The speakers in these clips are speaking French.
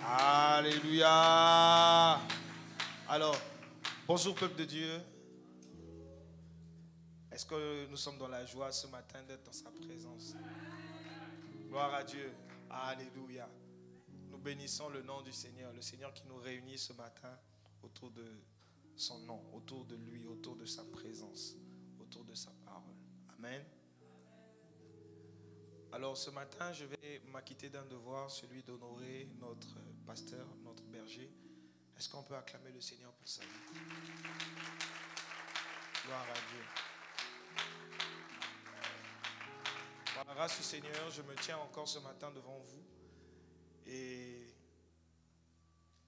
Alléluia. Alors, bonjour peuple de Dieu. Est-ce que nous sommes dans la joie ce matin d'être dans sa présence? Gloire à Dieu. Alléluia. Nous bénissons le nom du Seigneur, le Seigneur qui nous réunit ce matin autour de son nom, autour de lui, autour de sa présence, autour de sa parole. Amen. Alors ce matin, je vais m'acquitter d'un devoir, celui d'honorer notre pasteur, notre berger. Est-ce qu'on peut acclamer le Seigneur pour ça? Gloire à Dieu. Par la grâce du Seigneur, je me tiens encore ce matin devant vous. Et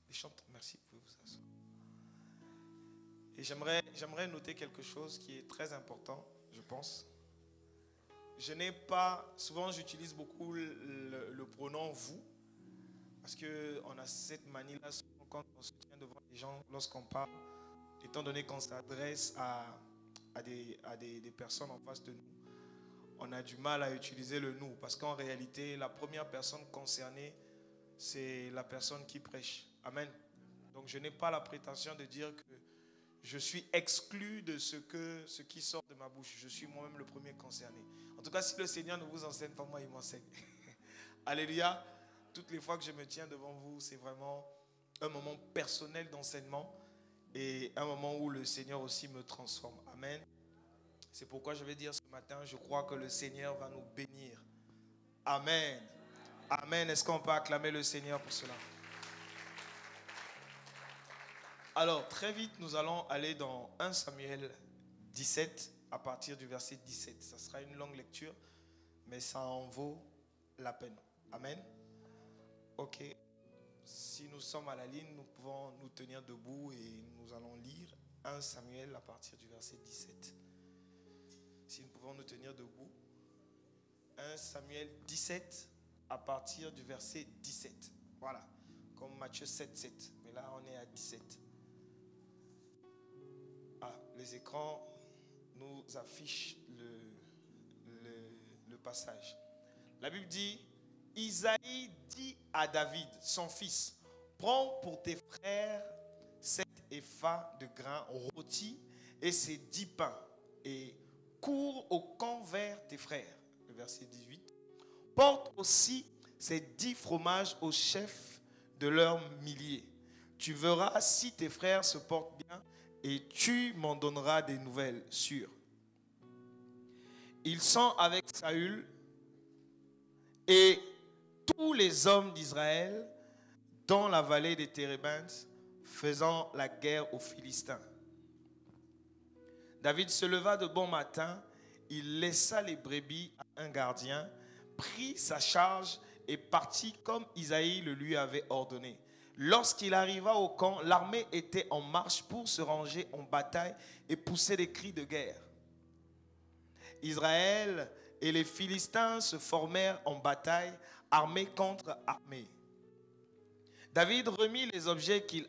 les chanteurs, merci, vous pouvez vous asseoir. Et j'aimerais noter quelque chose qui est très important, je pense. Je n'ai pas, souvent j'utilise beaucoup le pronom vous, parce qu'on a cette manie-là, quand on se tient devant les gens, lorsqu'on parle, étant donné qu'on s'adresse à des personnes en face de nous, on a du mal à utiliser le nous, parce qu'en réalité, la première personne concernée, c'est la personne qui prêche. Amen. Donc je n'ai pas la prétention de dire que je suis exclu de ce qui sort de ma bouche. Je suis moi-même le premier concerné. En tout cas, si le Seigneur ne vous enseigne pas, moi, il m'enseigne. Alléluia. Toutes les fois que je me tiens devant vous, c'est vraiment un moment personnel d'enseignement et un moment où le Seigneur aussi me transforme. Amen. C'est pourquoi je vais dire ce matin, je crois que le Seigneur va nous bénir. Amen. Amen. Est-ce qu'on peut acclamer le Seigneur pour cela? Alors, très vite, nous allons aller dans 1 Samuel 17, à partir du verset 17. Ça sera une longue lecture, mais ça en vaut la peine. Amen. Ok. Si nous sommes à la ligne, nous pouvons nous tenir debout et nous allons lire 1 Samuel à partir du verset 17. Si nous pouvons nous tenir debout. 1 Samuel 17, à partir du verset 17. Voilà. Comme Matthieu 7, 7. Mais là, on est à 17. Ah, les écrans nous affichent le passage. La Bible dit, Isaïe dit à David, son fils, prends pour tes frères 7 éphas de grains rôtis et ces 10 pains et cours au camp vers tes frères. Le verset 18. Porte aussi ces 10 fromages au chef de leurs milliers. Tu verras si tes frères se portent bien et tu m'en donneras des nouvelles sûres. Ils sont avec Saül et tous les hommes d'Israël dans la vallée des Térébintes faisant la guerre aux Philistins. David se leva de bon matin, il laissa les brebis à un gardien, prit sa charge et partit comme Isaïe le lui avait ordonné. Lorsqu'il arriva au camp, l'armée était en marche pour se ranger en bataille et pousser des cris de guerre. Israël et les Philistins se formèrent en bataille, armée contre armée. David remit les objets qu'il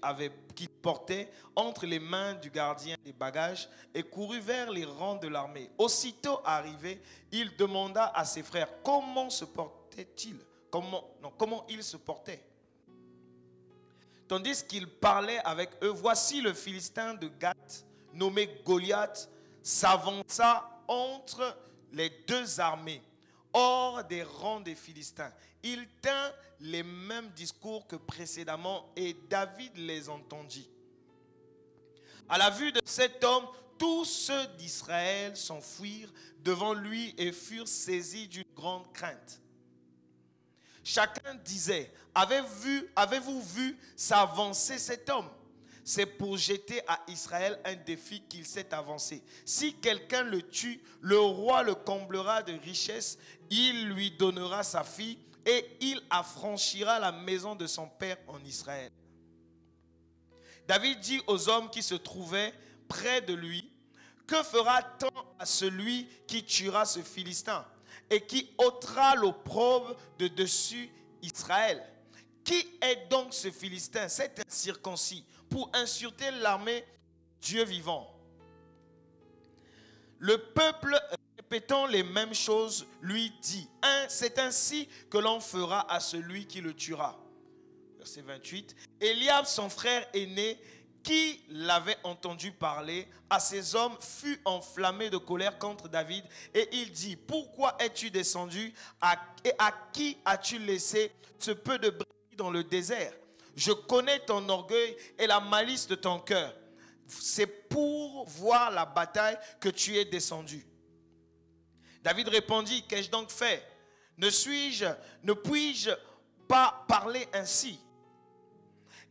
portait entre les mains du gardien des bagages et courut vers les rangs de l'armée. Aussitôt arrivé, il demanda à ses frères comment se portait-il, comment ils se portaient. Tandis qu'il parlait avec eux, voici le Philistin de Gath, nommé Goliath, s'avança entre les deux armées, hors des rangs des Philistins. Il tint les mêmes discours que précédemment et David les entendit. À la vue de cet homme, tous ceux d'Israël s'enfuirent devant lui et furent saisis d'une grande crainte. Chacun disait, avez-vous vu s'avancer cet homme? C'est pour jeter à Israël un défi qu'il s'est avancé. Si quelqu'un le tue, le roi le comblera de richesses, il lui donnera sa fille et il affranchira la maison de son père en Israël. David dit aux hommes qui se trouvaient près de lui, que fera-t-on à celui qui tuera ce Philistin et qui ôtera l'opprobre de dessus Israël? Qui est donc ce Philistin, cet incirconcis, pour insulter l'armée Dieu vivant? Le peuple, répétant les mêmes choses, lui dit, c'est ainsi que l'on fera à celui qui le tuera. verset 28. Eliab, son frère aîné, qui l'avait entendu parler à ces hommes, fut enflammé de colère contre David. Et il dit, pourquoi es-tu descendu et à qui as-tu laissé ce peu de brebis dans le désert? Je connais ton orgueil et la malice de ton cœur. C'est pour voir la bataille que tu es descendu. David répondit, qu'ai-je donc fait? Ne puis-je pas parler ainsi?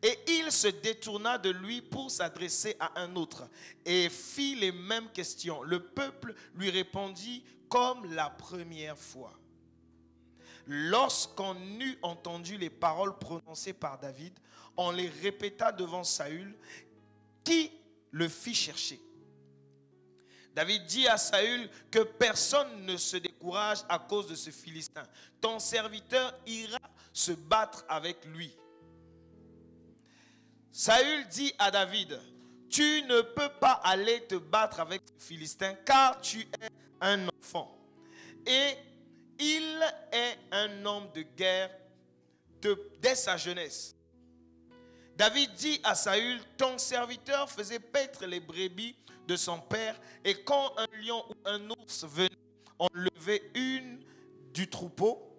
Et il se détourna de lui pour s'adresser à un autre et fit les mêmes questions. Le peuple lui répondit comme la première fois. Lorsqu'on eut entendu les paroles prononcées par David, on les répéta devant Saül, qui le fit chercher. David dit à Saül que personne ne se décourage à cause de ce Philistin. Ton serviteur ira se battre avec lui. Saül dit à David, tu ne peux pas aller te battre avec ce Philistin car tu es un enfant. Et il est un homme de guerre dès sa jeunesse. David dit à Saül, ton serviteur faisait paître les brebis de son père et quand un lion ou un ours venait enlever une du troupeau,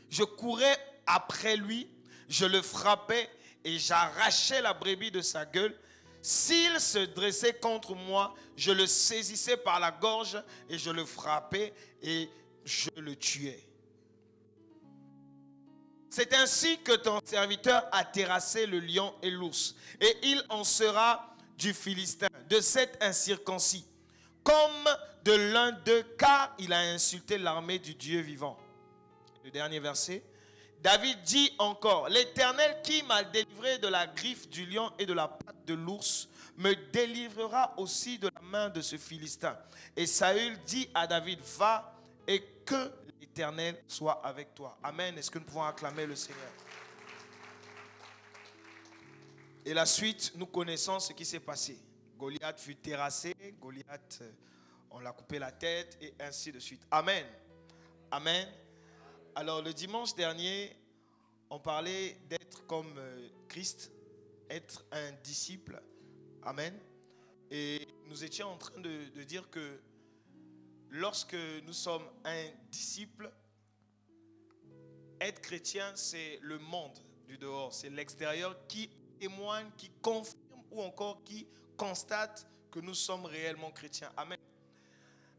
je courais après lui, je le frappais et j'arrachais la brebis de sa gueule. S'il se dressait contre moi, je le saisissais par la gorge et je le frappais et je le tuais. C'est ainsi que ton serviteur a terrassé le lion et l'ours. Et il en sera du Philistin, de cet incirconcis, comme de l'un d'eux, car il a insulté l'armée du Dieu vivant. Le dernier verset. David dit encore, l'Éternel qui m'a délivré de la griffe du lion et de la patte de l'ours, me délivrera aussi de la main de ce Philistin. Et Saül dit à David, va et que l'Éternel soit avec toi. Amen. Est-ce que nous pouvons acclamer le Seigneur? Et la suite, nous connaissons ce qui s'est passé. Goliath fut terrassé, Goliath, on l'a coupé la tête et ainsi de suite. Amen. Amen. Alors le dimanche dernier, on parlait d'être comme Christ, être un disciple. Amen. Et nous étions en train de dire que lorsque nous sommes un disciple, être chrétien, c'est le monde du dehors, c'est l'extérieur qui témoigne, qui confirme ou encore qui constate que nous sommes réellement chrétiens. Amen.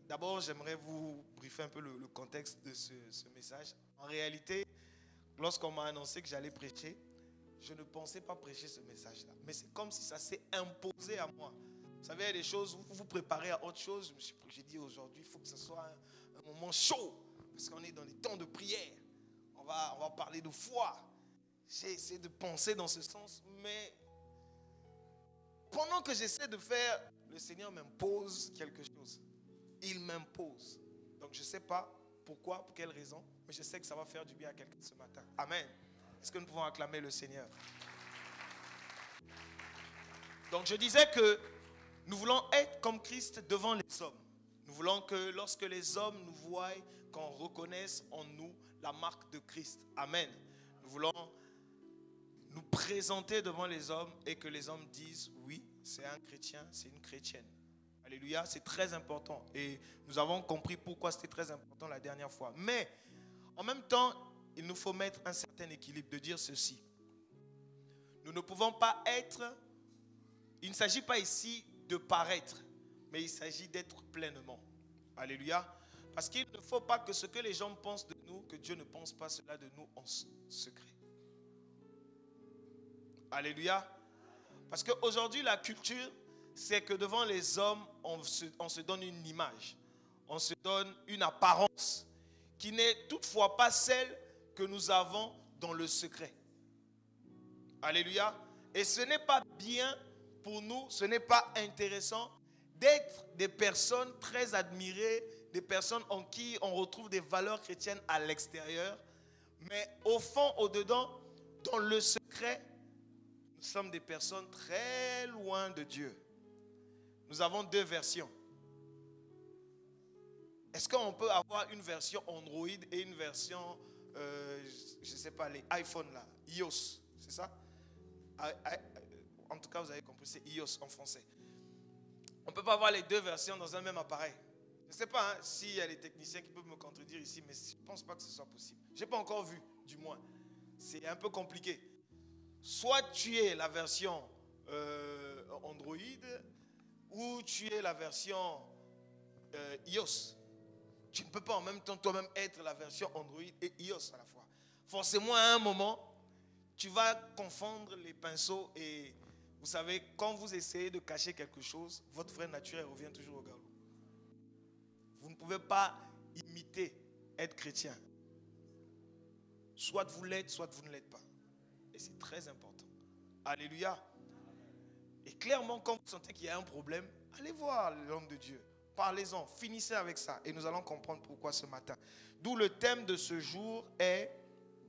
D'abord, j'aimerais vous briefer un peu le contexte de ce message. En réalité, lorsqu'on m'a annoncé que j'allais prêcher, je ne pensais pas prêcher ce message-là. Mais c'est comme si ça s'est imposé à moi. Vous savez, il y a des choses, vous vous préparez à autre chose. J'ai dit aujourd'hui, il faut que ce soit un moment chaud. Parce qu'on est dans les temps de prière. On va parler de foi. J'ai essayé de penser dans ce sens. Mais pendant que j'essaie de faire, le Seigneur m'impose quelque chose. Il m'impose. Donc je ne sais pas pourquoi, pour quelle raison, mais je sais que ça va faire du bien à quelqu'un ce matin. Amen. Est-ce que nous pouvons acclamer le Seigneur? Donc je disais que nous voulons être comme Christ devant les hommes. Nous voulons que lorsque les hommes nous voient, qu'on reconnaisse en nous la marque de Christ. Amen. Nous voulons nous présenter devant les hommes et que les hommes disent oui, c'est un chrétien, c'est une chrétienne. Alléluia, c'est très important. Et nous avons compris pourquoi c'était très important la dernière fois. Mais en même temps, il nous faut mettre un certain équilibre de dire ceci. Nous ne pouvons pas être, il ne s'agit pas ici de paraître, mais il s'agit d'être pleinement. Alléluia. Parce qu'il ne faut pas que ce que les gens pensent de nous, que Dieu ne pense pas cela de nous en secret. Alléluia. Parce qu'aujourd'hui, la culture, c'est que devant les hommes, on se donne une image. On se donne une apparence qui n'est toutefois pas celle que nous avons dans le secret. Alléluia. Et ce n'est pas bien pour nous, ce n'est pas intéressant d'être des personnes très admirées, des personnes en qui on retrouve des valeurs chrétiennes à l'extérieur. Mais au fond, au-dedans, dans le secret, nous sommes des personnes très loin de Dieu. Nous avons deux versions. Est-ce qu'on peut avoir une version Android et une version, je ne sais pas, les iPhones là, iOS, C'est ça? En tout cas, vous avez compris, c'est iOS en français. On ne peut pas avoir les deux versions dans un même appareil. Je ne sais pas s'il y a des techniciens qui peuvent me contredire ici, mais je ne pense pas que ce soit possible. Je n'ai pas encore vu, du moins. C'est un peu compliqué. Soit tu es la version Android, ou tu es la version iOS. Tu ne peux pas en même temps toi-même être la version Android et iOS à la fois. Forcément, à un moment, tu vas confondre les pinceaux et vous savez, quand vous essayez de cacher quelque chose, votre frère naturel revient toujours au galop. Vous ne pouvez pas imiter être chrétien. Soit vous l'êtes, soit vous ne l'êtes pas. Et c'est très important. Alléluia. Et clairement, quand vous sentez qu'il y a un problème, allez voir l'homme de Dieu. Parlez-en, finissez avec ça. Et nous allons comprendre pourquoi ce matin. D'où le thème de ce jour est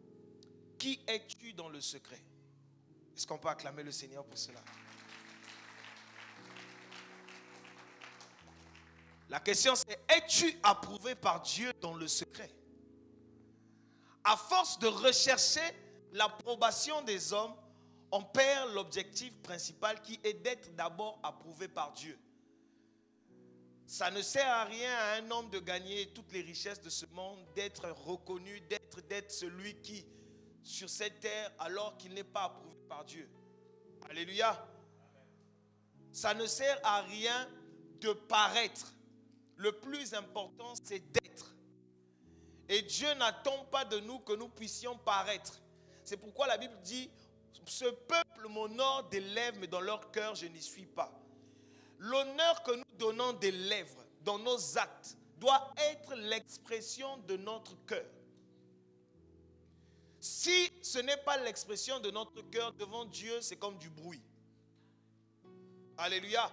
« Qui es-tu dans le secret ?» Est-ce qu'on peut acclamer le Seigneur pour cela? La question c'est, es-tu approuvé par Dieu dans le secret? À force de rechercher l'approbation des hommes, on perd l'objectif principal qui est d'être d'abord approuvé par Dieu. Ça ne sert à rien à un homme de gagner toutes les richesses de ce monde, d'être reconnu, d'être celui qui, sur cette terre, alors qu'il n'est pas approuvé par Dieu. Alléluia. Ça ne sert à rien de paraître. Le plus important, c'est d'être. Et Dieu n'attend pas de nous que nous puissions paraître. C'est pourquoi la Bible dit, ce peuple m'honore des lèvres, mais dans leur cœur, je n'y suis pas. L'honneur que nous donnons des lèvres, dans nos actes, doit être l'expression de notre cœur. Si ce n'est pas l'expression de notre cœur devant Dieu, c'est comme du bruit. Alléluia.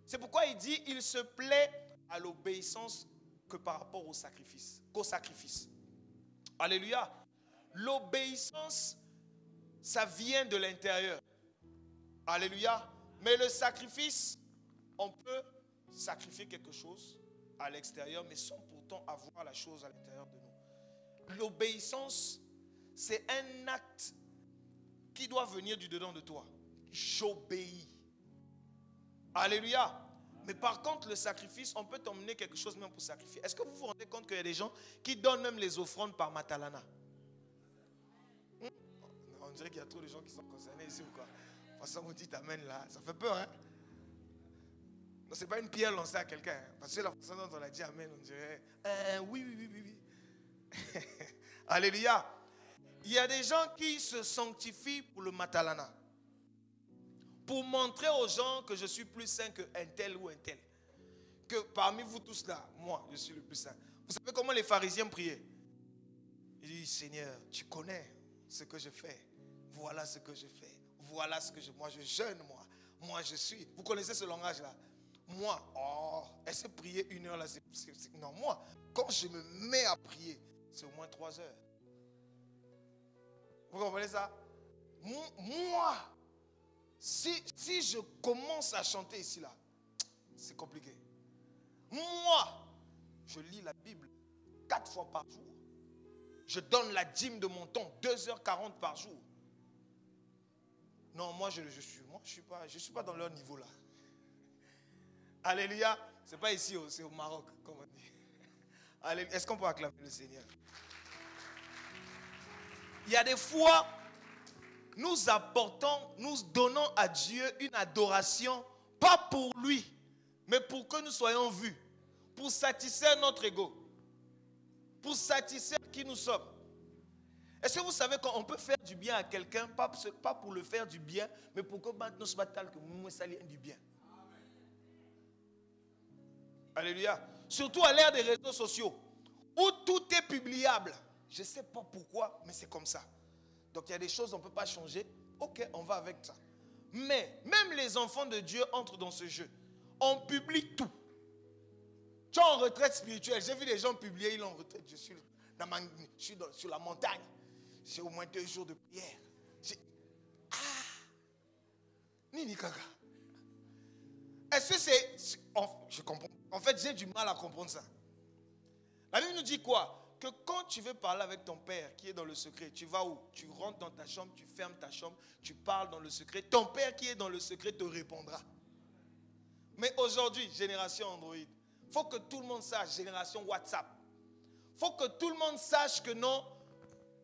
C'est pourquoi il dit, il se plaît à l'obéissance que par rapport au sacrifice, qu'au sacrifice. Alléluia. L'obéissance, ça vient de l'intérieur. Alléluia. Mais le sacrifice, on peut sacrifier quelque chose à l'extérieur, mais sans pourtant avoir la chose à l'intérieur de nous. L'obéissance, c'est un acte qui doit venir du dedans de toi. J'obéis. Alléluia. Mais par contre, le sacrifice, on peut t'emmener quelque chose même pour sacrifier. Est-ce que vous vous rendez compte qu'il y a des gens qui donnent même les offrandes par Matalana? On dirait qu'il y a trop de gens qui sont concernés ici ou quoi? De toute façon, vous dites amen là, ça fait peur, hein? Non, ce n'est pas une pierre lancée à quelqu'un. Hein? Parce que la façon dont on a dit amen, on dirait oui. Alléluia. Il y a des gens qui se sanctifient pour le Matalana. Pour montrer aux gens que je suis plus saint qu'un tel ou un tel. Que parmi vous tous là, moi, je suis le plus saint. Vous savez comment les pharisiens priaient? Ils disent, Seigneur, tu connais ce que je fais. Voilà ce que je fais. Voilà ce que je... Moi, je jeûne, moi. Moi, je suis... Vous connaissez ce langage-là? Moi, est-ce que prier 1 heure là, non, moi, quand je me mets à prier, c'est au moins 3 heures. Vous comprenez ça? Moi, si je commence à chanter ici, là, c'est compliqué. Moi, je lis la Bible 4 fois par jour. Je donne la dîme de mon temps, 2h40 par jour. Non, moi, je suis pas dans leur niveau là. Alléluia. Ce n'est pas ici, c'est au Maroc, comme on dit. Alléluia. Est-ce qu'on peut acclamer le Seigneur? Il y a des fois, nous donnons à Dieu une adoration, pas pour lui, mais pour que nous soyons vus, pour satisfaire notre ego, pour satisfaire qui nous sommes. Est-ce que vous savez qu'on peut faire du bien à quelqu'un, pas pour le faire du bien, mais pour que nous se battons que nous salions du bien. Alléluia. Surtout à l'ère des réseaux sociaux, où tout est publiable. Je ne sais pas pourquoi, mais c'est comme ça. Donc il y a des choses qu'on ne peut pas changer. Ok, on va avec ça. Mais même les enfants de Dieu entrent dans ce jeu. On publie tout. Tu es en retraite spirituelle. J'ai vu des gens publier, ils sont en retraite. Je suis sur la montagne. J'ai au moins 2 jours de prière. Nini Kaka. Est-ce que c'est... Je comprends. En fait, j'ai du mal à comprendre ça. La Bible nous dit quoi? que quand tu veux parler avec ton père qui est dans le secret, tu vas où? Tu rentres dans ta chambre, tu fermes ta chambre, tu parles dans le secret. Ton père qui est dans le secret te répondra. Mais aujourd'hui, génération Android, il faut que tout le monde sache, génération WhatsApp. Il faut que tout le monde sache que non,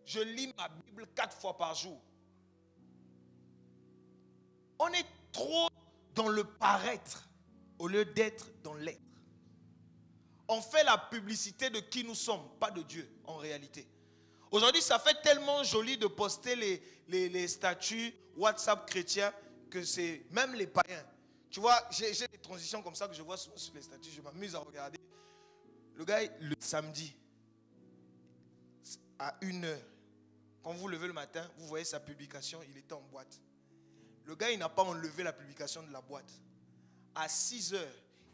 je lis ma Bible 4 fois par jour. On est trop dans le paraître au lieu d'être dans l'être. On fait la publicité de qui nous sommes, pas de Dieu en réalité. Aujourd'hui, ça fait tellement joli de poster les statuts WhatsApp chrétiens que c'est même les païens. Tu vois, j'ai des transitions comme ça que je vois souvent sur les statuts, je m'amuse à regarder. Le gars, le samedi, à 1h, quand vous levez le matin, vous voyez sa publication, il était en boîte. Le gars, il n'a pas enlevé la publication de la boîte. À 6h,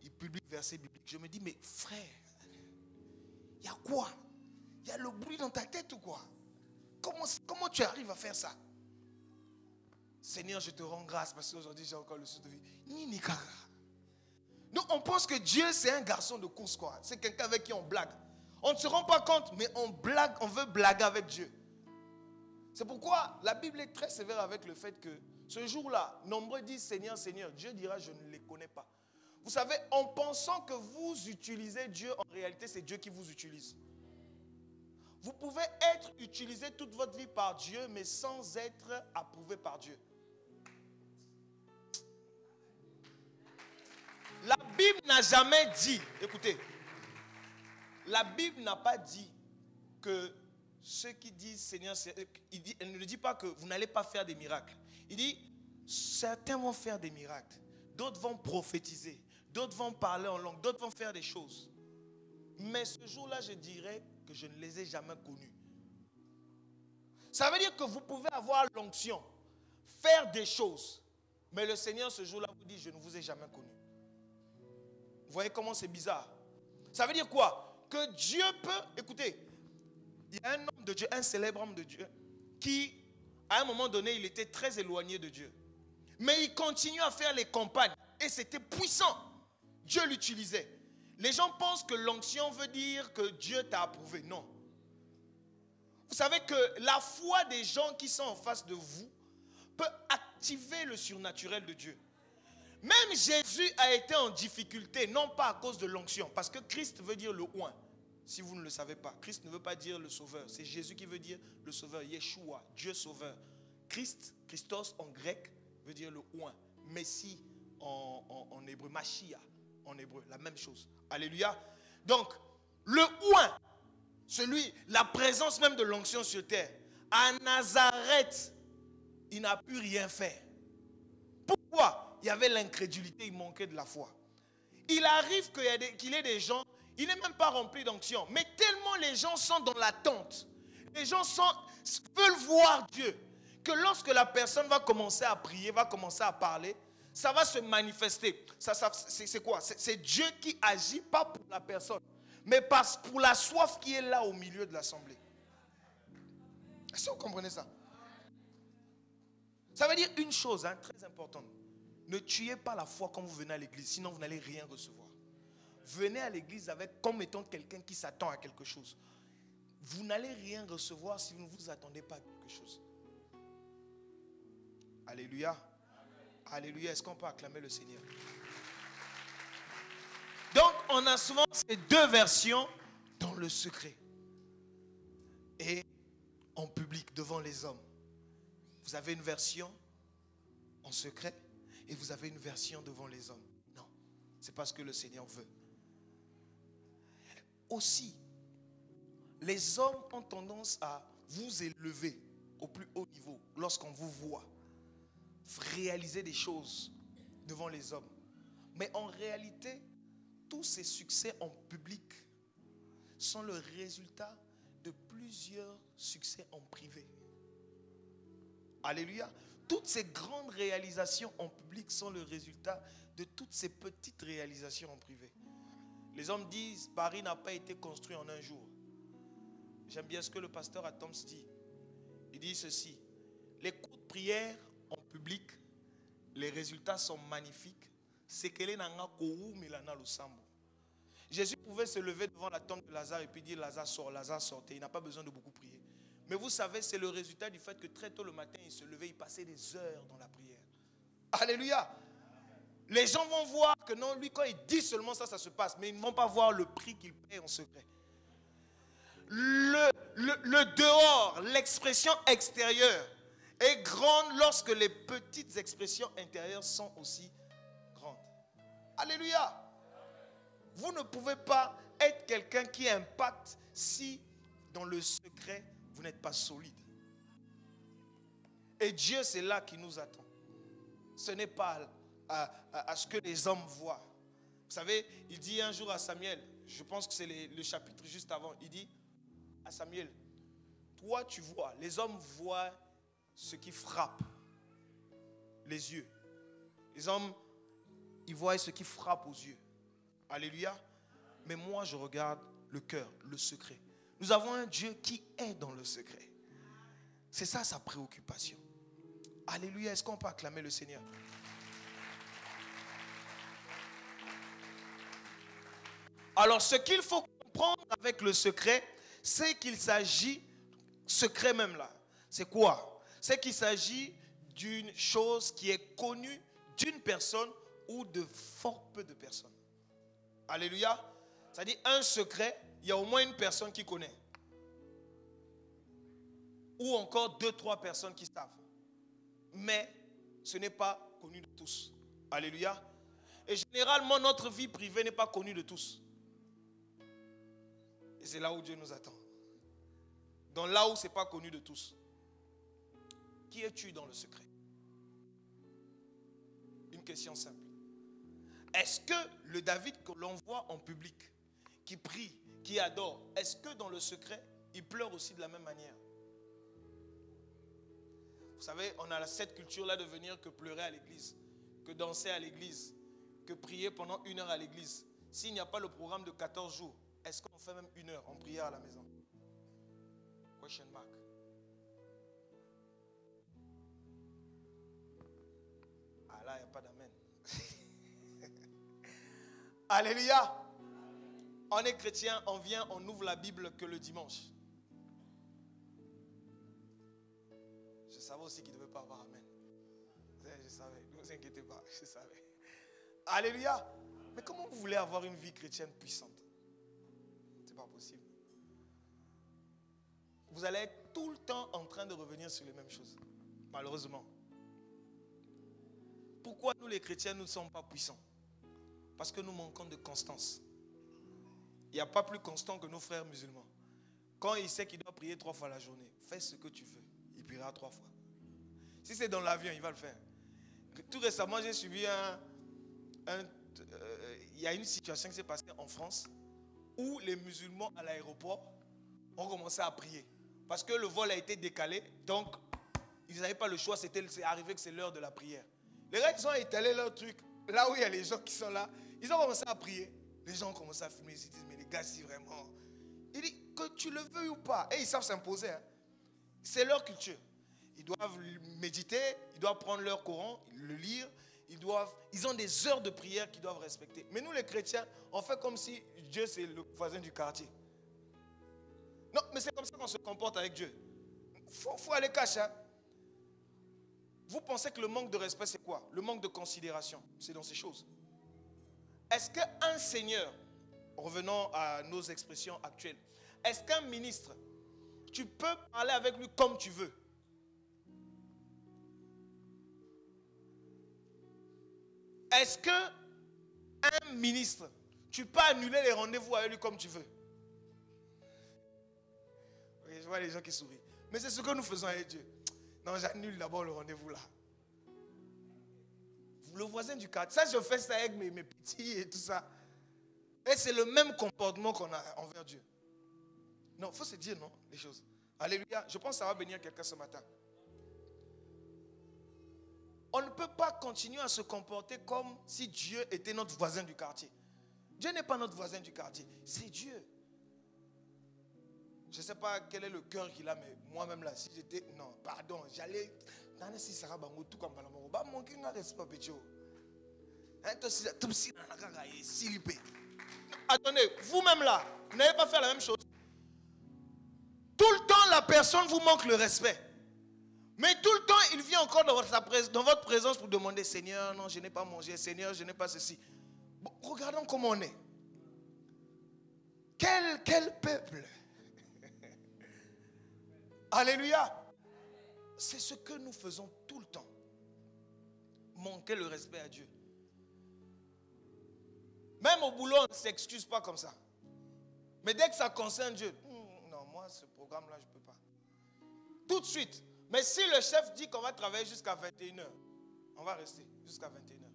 il publie verset biblique. Je me dis, mais frère, il y a quoi? Il y a le bruit dans ta tête ou quoi? Comment tu arrives à faire ça? Seigneur, je te rends grâce parce qu'aujourd'hui, j'ai encore le souffle de vie. Ni kaka. Nous, on pense que Dieu, c'est un garçon de course, quoi. C'est quelqu'un avec qui on blague. On ne se rend pas compte, mais on blague, on veut blaguer avec Dieu. C'est pourquoi la Bible est très sévère avec le fait que ce jour-là, nombreux disent Seigneur, Seigneur. Dieu dira, je ne les connais pas. Vous savez, en pensant que vous utilisez Dieu, en réalité, c'est Dieu qui vous utilise. Vous pouvez être utilisé toute votre vie par Dieu, mais sans être approuvé par Dieu. La Bible n'a jamais dit, écoutez, la Bible n'a pas dit que ceux qui disent Seigneur, elle ne dit pas que vous n'allez pas faire des miracles. Il dit, certains vont faire des miracles, d'autres vont prophétiser, d'autres vont parler en langue, d'autres vont faire des choses. Mais ce jour-là, je dirais que je ne les ai jamais connus. Ça veut dire que vous pouvez avoir l'onction, faire des choses, mais le Seigneur ce jour-là vous dit, je ne vous ai jamais connus. Vous voyez comment c'est bizarre? Ça veut dire quoi? Que Dieu peut, écoutez, il y a un homme de Dieu, un célèbre homme de Dieu, qui, à un moment donné, il était très éloigné de Dieu. Mais il continue à faire les campagnes. Et c'était puissant. Dieu l'utilisait. Les gens pensent que l'onction veut dire que Dieu t'a approuvé. Non. Vous savez que la foi des gens qui sont en face de vous peut activer le surnaturel de Dieu. Même Jésus a été en difficulté, non pas à cause de l'onction, parce que Christ veut dire le oint. Si vous ne le savez pas, Christ ne veut pas dire le sauveur. C'est Jésus qui veut dire le sauveur, Yeshua, Dieu sauveur. Christ, Christos en grec, veut dire le oint. Messie en hébreu, Mashiach en hébreu, la même chose. Alléluia. Donc, le oint, la présence même de l'onction sur terre. À Nazareth, il n'a pu rien faire. Pourquoi? Il y avait l'incrédulité, il manquait de la foi. Il arrive qu'il y ait des gens, il n'est même pas rempli d'onction, mais tellement les gens sont dans l'attente, les gens veulent voir Dieu, que lorsque la personne va commencer à prier, va commencer à parler, ça va se manifester. C'est quoi? C'est Dieu qui agit, pas pour la personne, mais pour la soif qui est là au milieu de l'assemblée. Est-ce que vous comprenez ça? Ça veut dire une chose très importante. Ne tuez pas la foi quand vous venez à l'église, sinon vous n'allez rien recevoir. Venez à l'église comme étant quelqu'un qui s'attend à quelque chose. Vous n'allez rien recevoir si vous ne vous attendez pas à quelque chose. Alléluia. Alléluia. Est-ce qu'on peut acclamer le Seigneur? Donc, on a souvent ces deux versions dans le secret et en public devant les hommes. Vous avez une version en secret et vous avez une version devant les hommes. Non, c'est pas ce que le Seigneur veut. Aussi, les hommes ont tendance à vous élever au plus haut niveau lorsqu'on vous voit réaliser des choses devant les hommes. Mais en réalité, tous ces succès en public sont le résultat de plusieurs succès en privé. Alléluia. Toutes ces grandes réalisations en public sont le résultat de toutes ces petites réalisations en privé. Les hommes disent, Paris n'a pas été construit en un jour. J'aime bien ce que le pasteur Atoms dit. Il dit ceci, les coups de prière en public, les résultats sont magnifiques. C'est qu'elle n'a pas milana le sambo. Jésus pouvait se lever devant la tombe de Lazare et puis dire Lazare sort, Lazare sortait. Il n'a pas besoin de beaucoup prier. Mais vous savez, c'est le résultat du fait que très tôt le matin, il se levait, il passait des heures dans la prière. Alléluia. Les gens vont voir que non, lui, quand il dit seulement ça, ça se passe. Mais ils ne vont pas voir le prix qu'il paie en secret. Le dehors, l'expression extérieure est grande lorsque les petites expressions intérieures sont aussi grandes. Alléluia. Vous ne pouvez pas être quelqu'un qui impacte si dans le secret, vous n'êtes pas solide. Et Dieu, c'est là qui nous attend. Ce n'est pas à ce que les hommes voient. Vous savez, il dit un jour à Samuel, je pense que c'est le chapitre juste avant, il dit à Samuel, toi tu vois, les hommes voient ce qui frappe les yeux. Les hommes, ils voient ce qui frappe aux yeux. Alléluia. Mais moi je regarde le cœur, le secret. Nous avons un Dieu qui est dans le secret. C'est ça sa préoccupation. Alléluia. Est-ce qu'on peut acclamer le Seigneur? Alors ce qu'il faut comprendre avec le secret, c'est qu'il s'agit, secret même là, c'est quoi? C'est qu'il s'agit d'une chose qui est connue d'une personne ou de fort peu de personnes. Alléluia. C'est-à-dire un secret, il y a au moins une personne qui connaît. Ou encore 2-3 personnes qui savent. Mais ce n'est pas connu de tous. Alléluia. Et généralement, notre vie privée n'est pas connue de tous. Et c'est là où Dieu nous attend. Dans là où ce n'est pas connu de tous. Qui es-tu dans le secret? Une question simple. Est-ce que le David que l'on voit en public, qui prie, qui adore, est-ce que dans le secret, il pleure aussi de la même manière? Vous savez, on a cette culture-là de venir que pleurer à l'église, que danser à l'église, que prier pendant 1 heure à l'église. S'il n'y a pas le programme de 14 jours, est-ce qu'on fait même 1 heure en prière à la maison? Question mark. Ah là, il n'y a pas d'amen. Alléluia. On est chrétien, on vient, on ouvre la Bible que le dimanche. Je savais aussi qu'il ne devait pas avoir amen. Je savais, ne vous inquiétez pas, je savais. Alléluia. Mais comment vous voulez avoir une vie chrétienne puissante? C'est pas possible. Vous allez être tout le temps en train de revenir sur les mêmes choses. Malheureusement. Pourquoi nous les chrétiens, nous ne sommes pas puissants? Parce que nous manquons de constance. Il n'y a pas plus constant que nos frères musulmans. Quand il sait qu'il doit prier 3 fois la journée, fais ce que tu veux. Il priera 3 fois. Si c'est dans l'avion, il va le faire. Tout récemment, j'ai suivi il y a une situation qui s'est passée en France où les musulmans à l'aéroport ont commencé à prier. Parce que le vol a été décalé, donc ils n'avaient pas le choix, c'est arrivé que c'est l'heure de la prière. Les gars, ils ont étalé leur truc, là où il y a les gens qui sont là, ils ont commencé à prier. Les gens ont commencé à fumer, ils se disent, mais les gars, si vraiment... Il dit, que tu le veuilles ou pas, et ils savent s'imposer. Hein. C'est leur culture. Ils doivent méditer, ils doivent prendre leur Coran, le lire, ils ont des heures de prière qu'ils doivent respecter. Mais nous les chrétiens, on fait comme si Dieu c'est le voisin du quartier. Non, mais c'est comme ça qu'on se comporte avec Dieu. Faut aller cacher. Hein. Vous pensez que le manque de respect c'est quoi? Le manque de considération, c'est dans ces choses. Est-ce qu'un seigneur, revenons à nos expressions actuelles, est-ce qu'un ministre, tu peux parler avec lui comme tu veux? Est-ce qu'un ministre, tu peux annuler les rendez-vous avec lui comme tu veux? Oui, je vois les gens qui sourient. Mais c'est ce que nous faisons avec Dieu. Non, j'annule d'abord le rendez-vous là. Le voisin du quartier, ça je fais ça avec mes petits et tout ça. Et c'est le même comportement qu'on a envers Dieu. Non, il faut se dire non, les choses. Alléluia. Je pense que ça va bénir quelqu'un ce matin. On ne peut pas continuer à se comporter comme si Dieu était notre voisin du quartier. Dieu n'est pas notre voisin du quartier, c'est Dieu. Je ne sais pas quel est le cœur qu'il a, mais moi-même là, si j'étais... Non, pardon, j'allais... attendez, vous-même là, vous n'allez pas faire la même chose. Tout le temps, la personne vous manque le respect. Mais tout le temps, il vient encore dans votre présence pour demander, Seigneur, non, je n'ai pas mangé, Seigneur, je n'ai pas ceci. Bon, regardons comment on est. Quel peuple. Alléluia. C'est ce que nous faisons tout le temps. Manquer le respect à Dieu. Même au boulot, on ne s'excuse pas comme ça. Mais dès que ça concerne Dieu, non, moi, ce programme-là, je ne peux pas. Tout de suite. Mais si le chef dit qu'on va travailler jusqu'à 21h, on va rester jusqu'à 21h.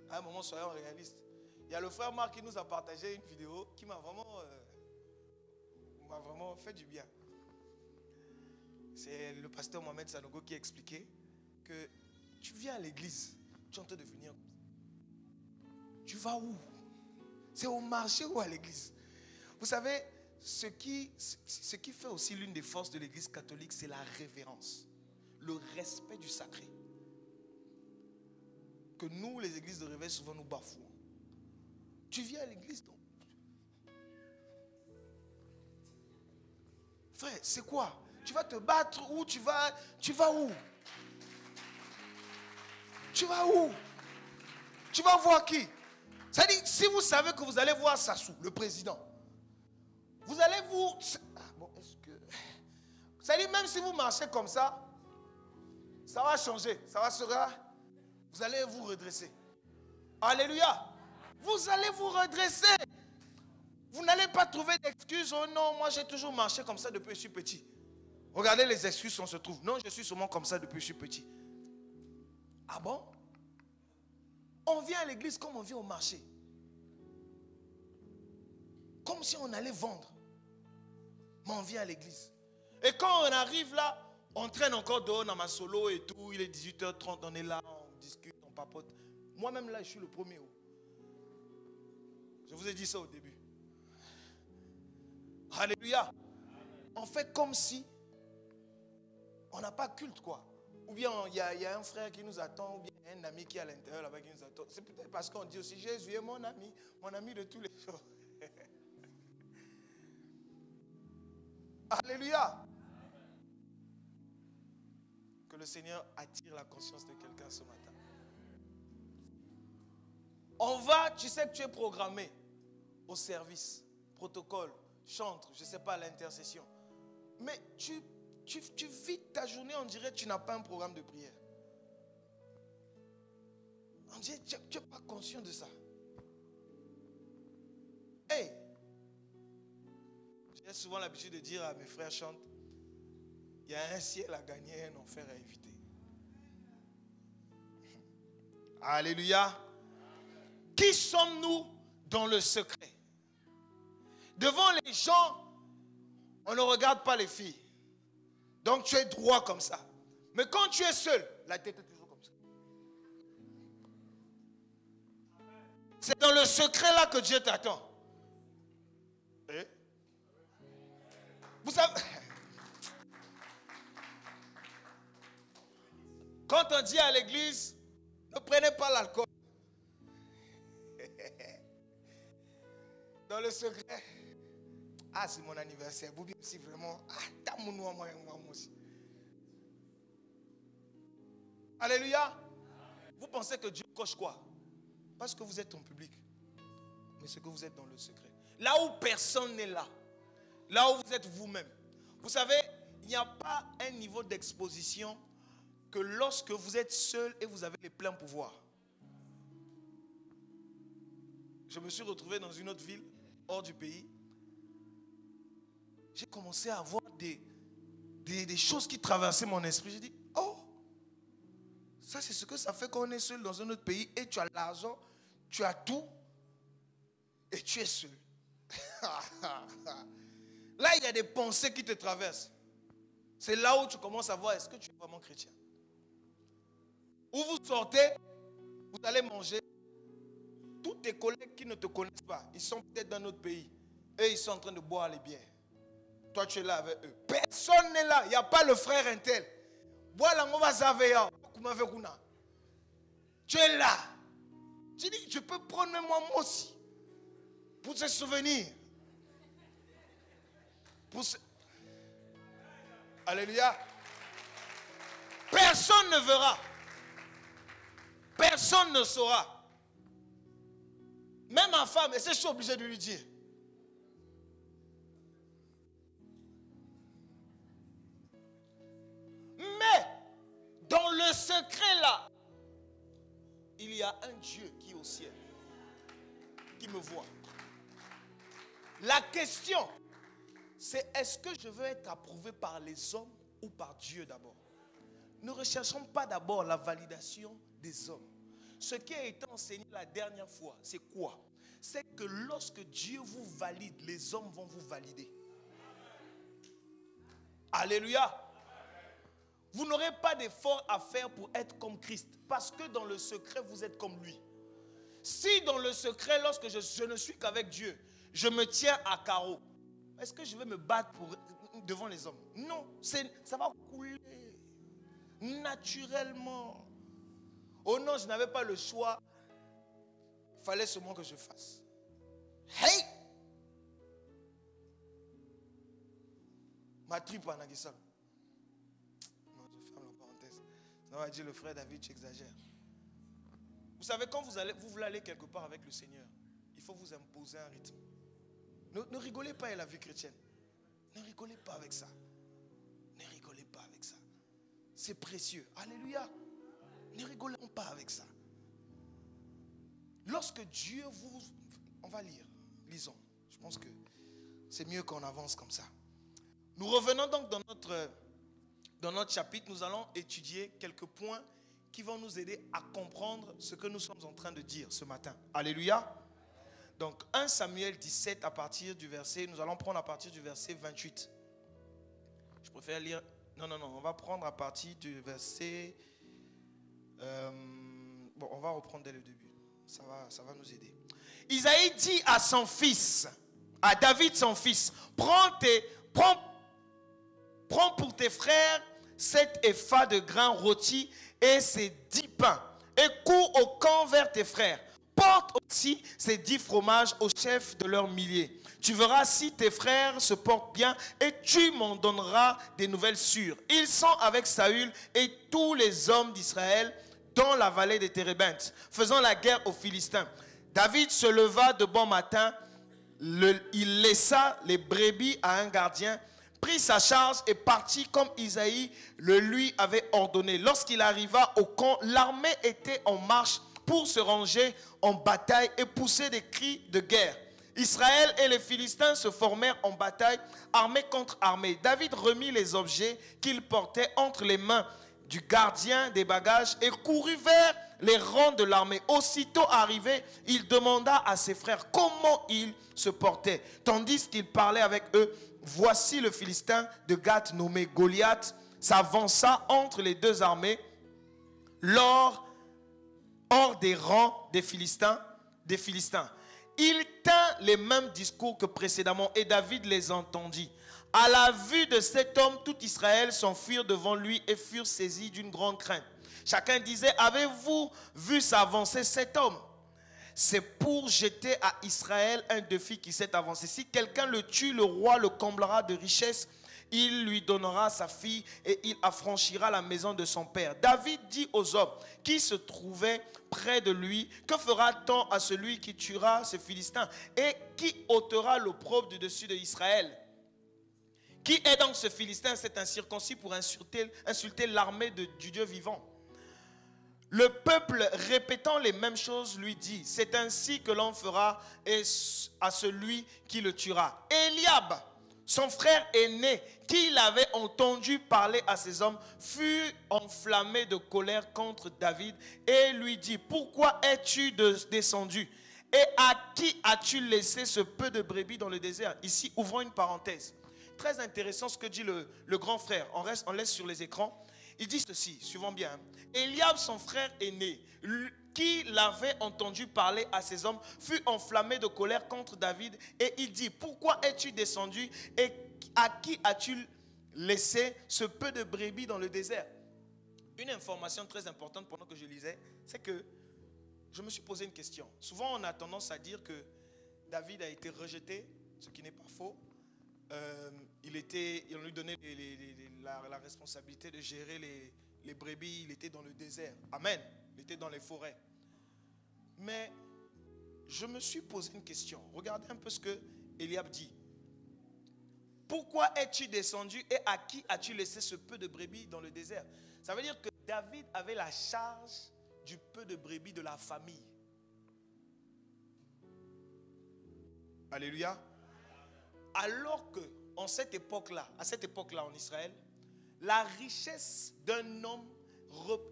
À un moment, soyons réalistes. Il y a le frère Marc qui nous a partagé une vidéo qui m'a vraiment fait du bien. C'est le pasteur Mohamed Sanogo qui a expliqué que tu viens à l'église, tu es en train de venir. Tu vas où? C'est au marché ou à l'église? Vous savez, ce qui fait aussi l'une des forces de l'église catholique, c'est la révérence, le respect du sacré. Que nous, les églises de réveil, souvent nous bafouons. Tu viens à l'église, donc. Frère, c'est quoi? Tu vas te battre ou tu vas où? Tu vas où? Tu vas voir qui? C'est-à-dire, si vous savez que vous allez voir Sassou, le président, vous allez vous... bon, est-ce que... C'est-à-dire, même si vous marchez comme ça va changer. Vous allez vous redresser. Alléluia. Vous allez vous redresser. Vous n'allez pas trouver d'excuses. Oh non, moi j'ai toujours marché comme ça depuis que je suis petit. Regardez les excuses on se trouve. Non, je suis seulement comme ça depuis que je suis petit. Ah bon? On vient à l'église comme on vient au marché. Comme si on allait vendre. Mais on vient à l'église. Et quand on arrive là, on traîne encore dehors dans ma solo et tout. Il est 18h30, on est là, on discute, on papote. Moi-même là, je suis le premier. Je vous ai dit ça au début. Alléluia. On fait comme si on n'a pas culte, quoi. Ou bien il y a un frère qui nous attend, ou bien un ami qui est à l'intérieur là-bas qui nous attend. C'est peut-être parce qu'on dit aussi, Jésus est mon ami de tous les jours. Alléluia. Que le Seigneur attire la conscience de quelqu'un ce matin. On va, tu sais que tu es programmé au service, protocole, chantre, je ne sais pas, l'intercession. Mais tu vis ta journée, on dirait que tu n'as pas un programme de prière. On dirait que tu n'es pas conscient de ça. Hey! J'ai souvent l'habitude de dire à mes frères chantent, il y a un ciel à gagner et un enfer à éviter. Alléluia. Qui sommes-nous dans le secret? Devant les gens, on ne regarde pas les filles. Donc tu es droit comme ça. Mais quand tu es seul, la tête est toujours comme ça. C'est dans le secret là que Dieu t'attend. Eh? Vous savez, quand on dit à l'église, ne prenez pas l'alcool. Dans le secret, ah c'est mon anniversaire, vous bien si vraiment, ah moi aussi. Alléluia. Vous pensez que Dieu coche quoi? Parce que vous êtes en public. Mais c'est que vous êtes dans le secret. Là où personne n'est là. Là où vous êtes vous-même. Vous savez, il n'y a pas un niveau d'exposition que lorsque vous êtes seul et vous avez les pleins pouvoirs. Je me suis retrouvé dans une autre ville, hors du pays. J'ai commencé à avoir des choses qui traversaient mon esprit. J'ai dit, oh, ça c'est ce que ça fait quand on est seul dans un autre pays et tu as l'argent, tu as tout et tu es seul. Là, il y a des pensées qui te traversent. C'est là où tu commences à voir, est-ce que tu es vraiment chrétien? Où vous sortez, vous allez manger. Tous tes collègues qui ne te connaissent pas, ils sont peut-être dans notre pays. Et ils sont en train de boire les bières. Toi, tu es là avec eux. Personne n'est là. Il n'y a pas le frère intel. Tu es là. Tu dis, je peux prendre moi aussi. pour se souvenir. Alléluia. Personne ne verra. Personne ne saura. Même ma femme, et c'est je suis obligé de lui dire. Mais, dans le secret là, il y a un Dieu qui est au ciel, qui me voit. La question, c'est est-ce que je veux être approuvé par les hommes ou par Dieu d'abord? Ne recherchons pas d'abord la validation des hommes. Ce qui a été enseigné la dernière fois, c'est quoi? C'est que lorsque Dieu vous valide, les hommes vont vous valider. Alléluia. Vous n'aurez pas d'effort à faire pour être comme Christ. Parce que dans le secret, vous êtes comme lui. Si dans le secret, lorsque je ne suis qu'avec Dieu, je me tiens à carreau, est-ce que je vais me battre devant les hommes? Non, ça va couler naturellement. Oh non, je n'avais pas le choix. Il fallait seulement que je fasse. Hey! Ma tripe en Aguissal. Non, je ferme la parenthèse. Ça va dire le frère David, tu exagères. Vous savez, quand vous voulez aller quelque part avec le Seigneur, il faut vous imposer un rythme. Ne rigolez pas avec la vie chrétienne. Ne rigolez pas avec ça. Ne rigolez pas avec ça. C'est précieux. Alléluia. Ne rigolons pas avec ça. Lorsque Dieu vous... On va lire. Lisons. Je pense que c'est mieux qu'on avance comme ça. Nous revenons donc dans notre chapitre. Nous allons étudier quelques points qui vont nous aider à comprendre ce que nous sommes en train de dire ce matin. Alléluia. Donc 1 Samuel 17 à partir du verset, nous allons prendre à partir du verset 28. Je préfère lire, non, on va prendre à partir du verset, on va reprendre dès le début, ça va nous aider. Isaïe dit à son fils, à David son fils, prends pour tes frères 7 épha de grains rôtis et ces 10 pains, et cours au camp vers tes frères. Porte aussi ces 10 fromages au chef de leurs milliers. Tu verras si tes frères se portent bien et tu m'en donneras des nouvelles sûres. Ils sont avec Saül et tous les hommes d'Israël dans la vallée des Térébintes, faisant la guerre aux Philistins. David se leva de bon matin, il laissa les brebis à un gardien, prit sa charge et partit comme Isaïe le lui avait ordonné. Lorsqu'il arriva au camp, l'armée était en marche pour se ranger en bataille et pousser des cris de guerre. Israël et les Philistins se formèrent en bataille, armée contre armée. David remit les objets qu'il portait entre les mains du gardien des bagages et courut vers les rangs de l'armée. Aussitôt arrivé, il demanda à ses frères comment ils se portaient. Tandis qu'il parlait avec eux, voici le Philistin de Gath nommé Goliath s'avança entre les deux armées hors des rangs des Philistins. Il tint les mêmes discours que précédemment et David les entendit. À la vue de cet homme, tout Israël s'enfuirent devant lui et furent saisis d'une grande crainte. Chacun disait, avez-vous vu s'avancer cet homme? C'est pour jeter à Israël un défi qui s'est avancé. Si quelqu'un le tue, le roi le comblera de richesses. Il lui donnera sa fille et il affranchira la maison de son père. David dit aux hommes qui se trouvaient près de lui, que fera-t-on à celui qui tuera ce Philistin et qui ôtera l'opprobre du dessus d'Israël? Qui est donc ce Philistin, cet incirconcis, pour insulter l'armée du Dieu vivant? Le peuple, répétant les mêmes choses, lui dit, c'est ainsi que l'on fera à celui qui le tuera. Eliab, son frère aîné, qui l'avait entendu parler à ses hommes, fut enflammé de colère contre David et lui dit, pourquoi es-tu descendu? Et à qui as-tu laissé ce peu de brebis dans le désert? Ici, ouvrons une parenthèse. Très intéressant ce que dit le grand frère. On laisse sur les écrans. Il dit ceci, suivons bien. Eliab, son frère aîné, qui l'avait entendu parler à ses hommes, fut enflammé de colère contre David et il dit, pourquoi es-tu descendu et à qui as-tu laissé ce peu de brebis dans le désert? Une information très importante pendant que je lisais, c'est que je me suis posé une question. Souvent on a tendance à dire que David a été rejeté, ce qui n'est pas faux. Ils lui donné la responsabilité de gérer les brebis. Il était dans le désert. Amen. Il était dans les forêts. Mais je me suis posé une question. Regardez un peu ce que Eliab dit. Pourquoi es-tu descendu et à qui as-tu laissé ce peu de brebis dans le désert? Ça veut dire que David avait la charge du peu de brebis de la famille. Alléluia. Alors que à cette époque-là en Israël, la richesse d'un homme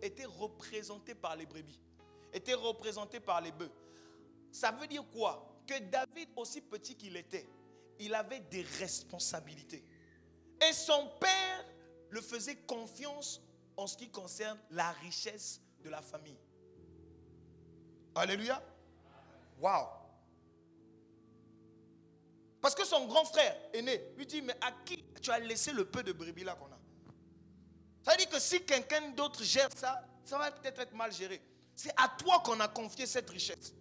était représentée par les brebis, était représentée par les bœufs. Ça veut dire quoi? Que David, aussi petit qu'il était, il avait des responsabilités. Et son père le faisait confiance en ce qui concerne la richesse de la famille. Alléluia. Waouh. Parce que son grand frère aîné lui dit, mais à qui tu as laissé le peu de brebis là qu'on a? Ça veut dire que si quelqu'un d'autre gère ça, ça va peut-être être mal géré. C'est à toi qu'on a confié cette richesse.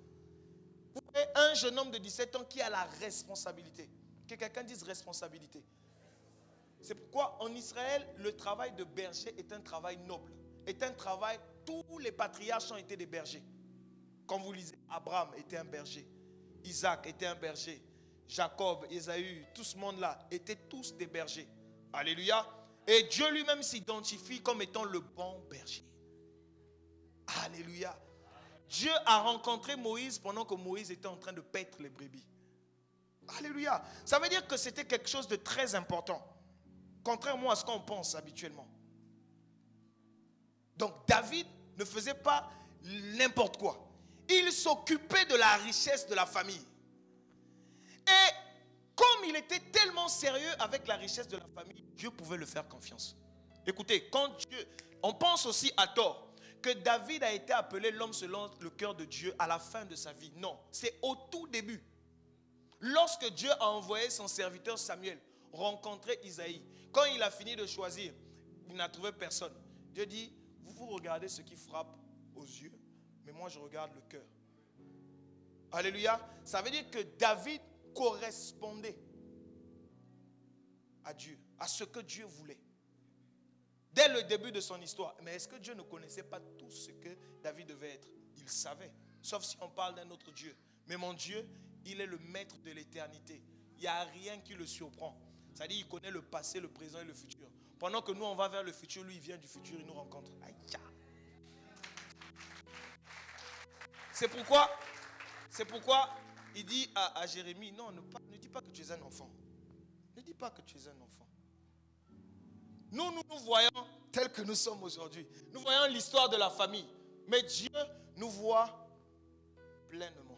Vous voyez, un jeune homme de 17 ans qui a la responsabilité. Que quelqu'un dise responsabilité. C'est pourquoi en Israël, le travail de berger est un travail noble. Est un travail, tous les patriarches ont été des bergers. Quand vous lisez, Abraham était un berger. Isaac était un berger. Jacob, Ésaü, tout ce monde-là étaient tous des bergers. Alléluia. Et Dieu lui-même s'identifie comme étant le bon berger. Alléluia. Dieu a rencontré Moïse pendant que Moïse était en train de paître les brebis. Alléluia. Ça veut dire que c'était quelque chose de très important. Contrairement à ce qu'on pense habituellement. Donc David ne faisait pas n'importe quoi. Il s'occupait de la richesse de la famille. Et comme il était tellement sérieux avec la richesse de la famille, Dieu pouvait le faire confiance. Écoutez, quand Dieu, on pense aussi à tort que David a été appelé l'homme selon le cœur de Dieu à la fin de sa vie. Non, c'est au tout début. Lorsque Dieu a envoyé son serviteur Samuel rencontrer Isaïe, quand il a fini de choisir, il n'a trouvé personne. Dieu dit, vous regardez ce qui frappe aux yeux, mais moi je regarde le cœur. Alléluia. Ça veut dire que David correspondait à Dieu, à ce que Dieu voulait. Dès le début de son histoire. Mais est-ce que Dieu ne connaissait pas tout ce que David devait être? Il savait. Sauf si on parle d'un autre Dieu. Mais mon Dieu, il est le maître de l'éternité. Il n'y a rien qui le surprend. C'est-à-dire qu'il connaît le passé, le présent et le futur. Pendant que nous, on va vers le futur, lui, il vient du futur, il nous rencontre. Aïe. C'est pourquoi il dit à Jérémie, non, ne dis pas que tu es un enfant. Ne dis pas que tu es un enfant. Nous voyons tel que nous sommes aujourd'hui. Nous voyons l'histoire de la famille. Mais Dieu nous voit pleinement.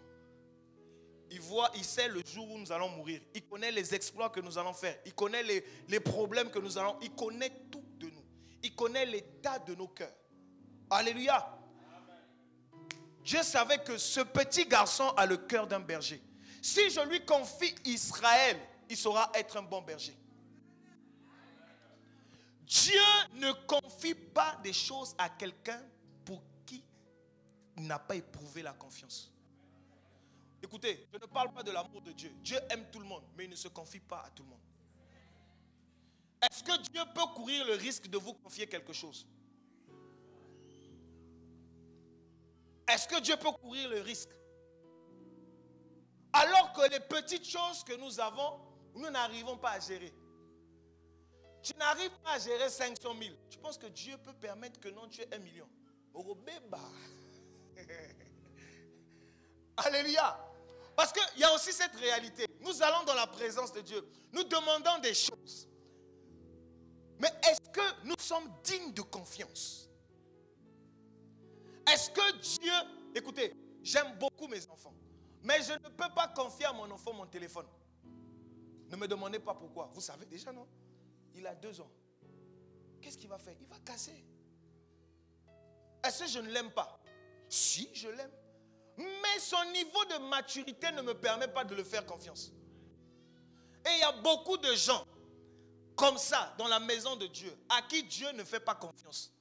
Il sait le jour où nous allons mourir. Il connaît les exploits que nous allons faire. Il connaît les problèmes que nous allons. Il connaît tout de nous. Il connaît l'état de nos cœurs. Alléluia. Amen. Dieu savait que ce petit garçon a le cœur d'un berger. Si je lui confie Israël, il saura être un bon berger. Dieu ne confie pas des choses à quelqu'un pour qui il n'a pas éprouvé la confiance. Écoutez, je ne parle pas de l'amour de Dieu. Dieu aime tout le monde, mais il ne se confie pas à tout le monde. Est-ce que Dieu peut courir le risque de vous confier quelque chose? Est-ce que Dieu peut courir le risque? Alors que les petites choses que nous avons, nous n'arrivons pas à gérer. Tu n'arrives pas à gérer 500 000. Tu penses que Dieu peut permettre que non, tu aies 1 million? Alléluia. Parce qu'il y a aussi cette réalité. Nous allons dans la présence de Dieu. Nous demandons des choses. Mais est-ce que nous sommes dignes de confiance? Est-ce que Dieu... Écoutez, j'aime beaucoup mes enfants. Mais je ne peux pas confier à mon enfant mon téléphone. Ne me demandez pas pourquoi. Vous savez déjà, non? Il a 2 ans. Qu'est-ce qu'il va faire? Il va casser. Est-ce que je ne l'aime pas? Si, je l'aime. Mais son niveau de maturité ne me permet pas de le faire confiance. Et il y a beaucoup de gens comme ça dans la maison de Dieu à qui Dieu ne fait pas confiance.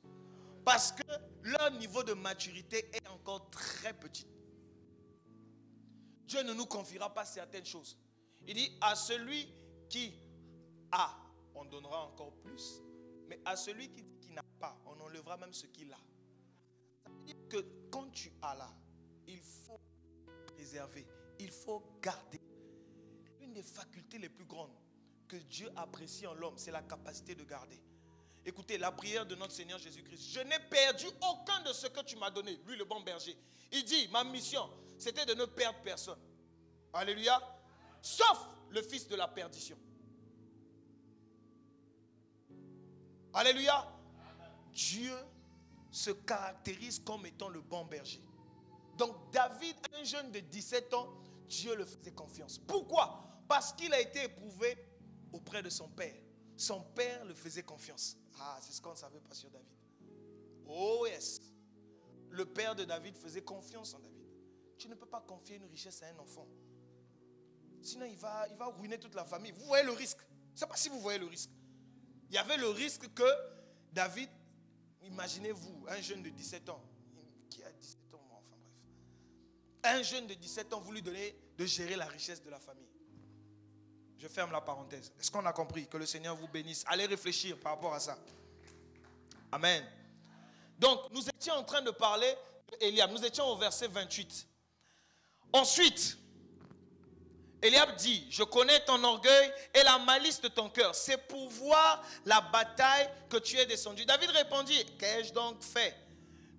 Parce que leur niveau de maturité est encore très petit. Dieu ne nous confiera pas certaines choses. Il dit, à celui qui a, on donnera encore plus. Mais à celui qui dit qu'il n'a pas, on enlèvera même ce qu'il a. Ça veut dire que quand tu as là, il faut préserver, il faut garder. L'une des facultés les plus grandes que Dieu apprécie en l'homme, c'est la capacité de garder. Écoutez, la prière de notre Seigneur Jésus-Christ. Je n'ai perdu aucun de ce que tu m'as donné, lui le bon berger. Il dit, ma mission, c'était de ne perdre personne. Alléluia. Sauf le fils de la perdition. Alléluia. Dieu se caractérise comme étant le bon berger. Donc David, un jeune de 17 ans, Dieu le faisait confiance. Pourquoi? Parce qu'il a été éprouvé auprès de son père. Son père le faisait confiance. Ah, c'est ce qu'on ne savait pas sur David. Oh yes. Le père de David faisait confiance en David. Tu ne peux pas confier une richesse à un enfant. Sinon, il va ruiner toute la famille. Vous voyez le risque. Je ne sais pas si vous voyez le risque. Il y avait le risque que David, imaginez-vous, un jeune de 17 ans. Qui a 17 ans, enfin bref. Un jeune de 17 ans, vous lui donnez de gérer la richesse de la famille. Je ferme la parenthèse. Est-ce qu'on a compris? Que le Seigneur vous bénisse. Allez réfléchir par rapport à ça. Amen. Donc, nous étions en train de parler d'Éliab. Nous étions au verset 28. Ensuite, Éliab dit, je connais ton orgueil et la malice de ton cœur. C'est pour voir la bataille que tu es descendu. David répondit, qu'ai-je donc fait?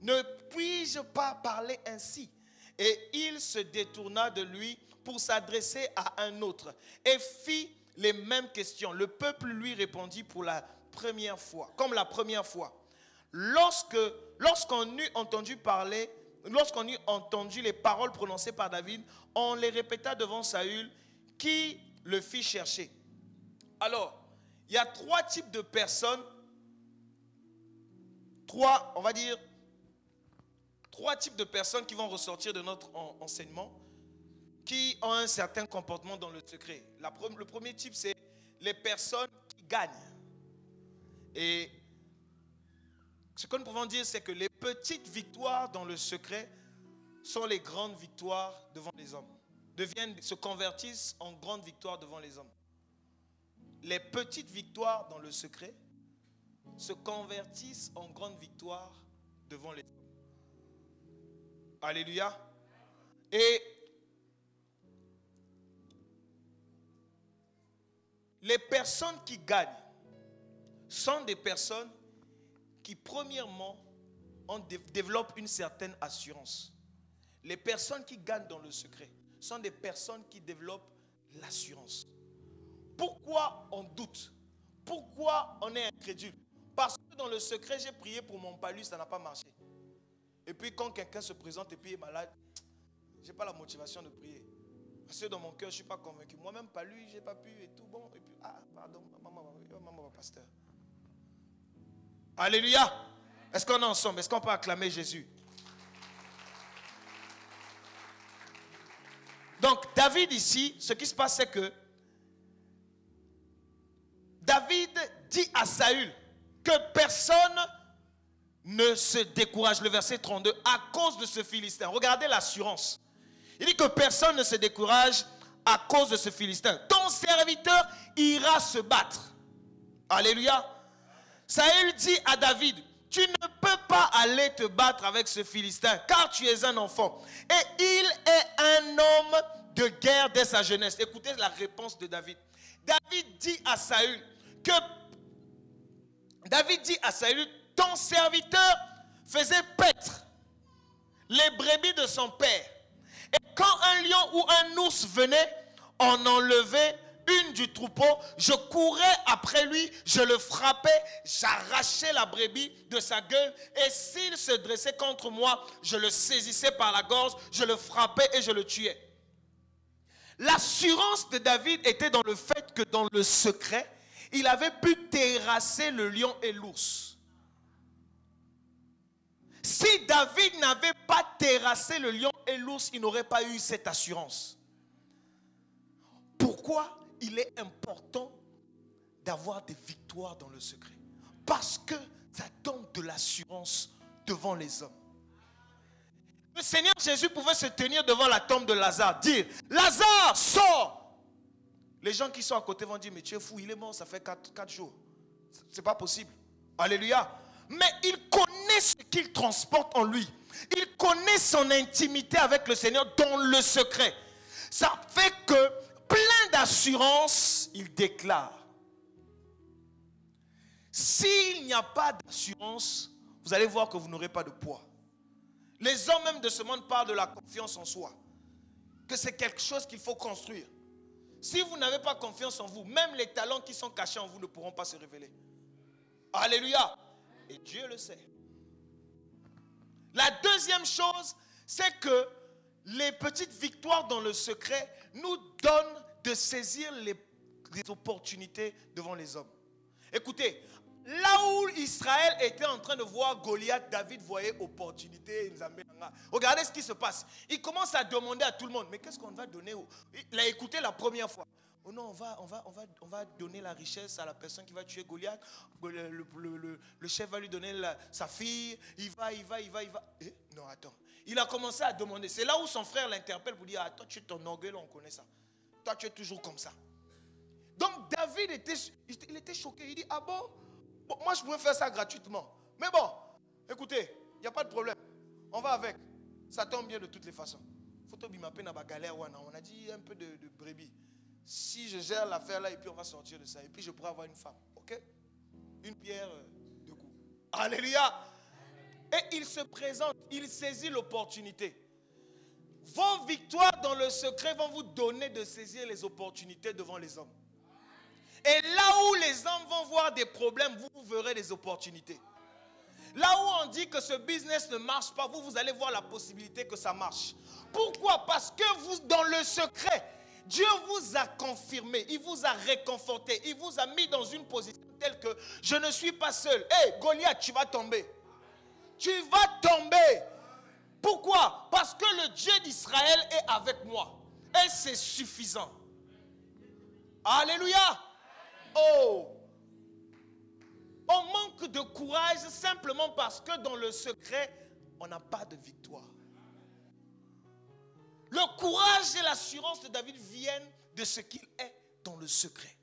Ne puis-je pas parler ainsi? Et il se détourna de lui pour s'adresser à un autre et fit les mêmes questions. Le peuple lui répondit pour la première fois, comme la première fois. Lorsqu'on eut entendu parler, lorsqu'on eut entendu les paroles prononcées par David, on les répéta devant Saül, qui le fit chercher. Alors, il y a trois types de personnes, trois types de personnes qui vont ressortir de notre enseignement, qui ont un certain comportement dans le secret. Le premier type, c'est les personnes qui gagnent. Et ce que nous pouvons dire, c'est que les petites victoires dans le secret sont les grandes victoires devant les hommes. Se convertissent en grandes victoires devant les hommes. Les petites victoires dans le secret se convertissent en grandes victoires devant les hommes. Alléluia. Et les personnes qui gagnent sont des personnes qui, premièrement, développent une certaine assurance. Les personnes qui gagnent dans le secret sont des personnes qui développent l'assurance. Pourquoi on doute? Pourquoi on est incrédule? Parce que dans le secret, j'ai prié pour mon palu, ça n'a pas marché. Et puis quand quelqu'un se présente et puis est malade, je n'ai pas la motivation de prier. Parce que dans mon cœur, je ne suis pas convaincu. Moi-même, palu, je n'ai pas pu et tout bon. Et puis, pardon, maman, pasteur. Alléluia. Est-ce qu'on est ensemble? Est-ce qu'on peut acclamer Jésus? Donc, David ici, ce qui se passe, c'est que David dit à Saül que personne ne se décourage. Le verset 32, à cause de ce Philistin. Regardez l'assurance. Il dit que personne ne se décourage à cause de ce Philistin. Ton serviteur ira se battre. Alléluia. Saül dit à David, tu ne peux pas aller te battre avec ce Philistin, car tu es un enfant. Et il est un homme de guerre dès sa jeunesse. Écoutez la réponse de David. David dit à Saül, ton serviteur faisait paître les brebis de son père. Et quand un lion ou un ours venait, on enlevait une du troupeau, je courais après lui, je le frappais, j'arrachais la brebis de sa gueule, et s'il se dressait contre moi, je le saisissais par la gorge, je le frappais et je le tuais. L'assurance de David était dans le fait que dans le secret, il avait pu terrasser le lion et l'ours. Si David n'avait pas terrassé le lion et l'ours, il n'aurait pas eu cette assurance. Pourquoi il est important d'avoir des victoires dans le secret? Parce que ça donne de l'assurance devant les hommes. Le Seigneur Jésus pouvait se tenir devant la tombe de Lazare, dire, Lazare, sors. Les gens qui sont à côté vont dire, mais tu es fou, il est mort, ça fait 4 jours. C'est pas possible. Alléluia. Mais il connaît ce qu'il transporte en lui. Il connaît son intimité avec le Seigneur dans le secret. Ça fait que, plein d'assurance, il déclare. S'il n'y a pas d'assurance, vous allez voir que vous n'aurez pas de poids. Les hommes même de ce monde parlent de la confiance en soi. Que c'est quelque chose qu'il faut construire. Si vous n'avez pas confiance en vous, même les talents qui sont cachés en vous ne pourront pas se révéler. Alléluia. Et Dieu le sait. La deuxième chose, c'est que les petites victoires dans le secret nous donnent de saisir les opportunités devant les hommes. Écoutez, là où Israël était en train de voir Goliath, David voyait opportunité. Regardez ce qui se passe. Il commence à demander à tout le monde, mais qu'est-ce qu'on va donner? Il a écouté la première fois. Oh non, on va donner la richesse à la personne qui va tuer Goliath. Le chef va lui donner sa fille. Il va. Non, attends. Il a commencé à demander. C'est là où son frère l'interpelle pour dire, ah, toi tu es ton orgueil, on connaît ça. Toi tu es toujours comme ça. Donc David était choqué. Il dit, ah bon, moi je pourrais faire ça gratuitement. Mais bon, écoutez, il n'y a pas de problème. On va avec. Ça tombe bien de toutes les façons. On a dit un peu de brebis. Si je gère l'affaire là et puis on va sortir de ça. Et puis je pourrai avoir une femme. Ok? Une pierre, 2 coups. Alléluia! Et il se présente, il saisit l'opportunité. Vos victoires dans le secret vont vous donner de saisir les opportunités devant les hommes. Et là où les hommes vont voir des problèmes, vous verrez des opportunités. Là où on dit que ce business ne marche pas, vous allez voir la possibilité que ça marche. Pourquoi? Parce que vous, dans le secret, Dieu vous a confirmé, il vous a réconforté, il vous a mis dans une position telle que je ne suis pas seul. Hé, Goliath, tu vas tomber. Tu vas tomber. Pourquoi? Parce que le Dieu d'Israël est avec moi. Et c'est suffisant. Alléluia. Oh. On manque de courage simplement parce que dans le secret, on n'a pas de victoire. Le courage et l'assurance de David viennent de ce qu'il est dans le secret.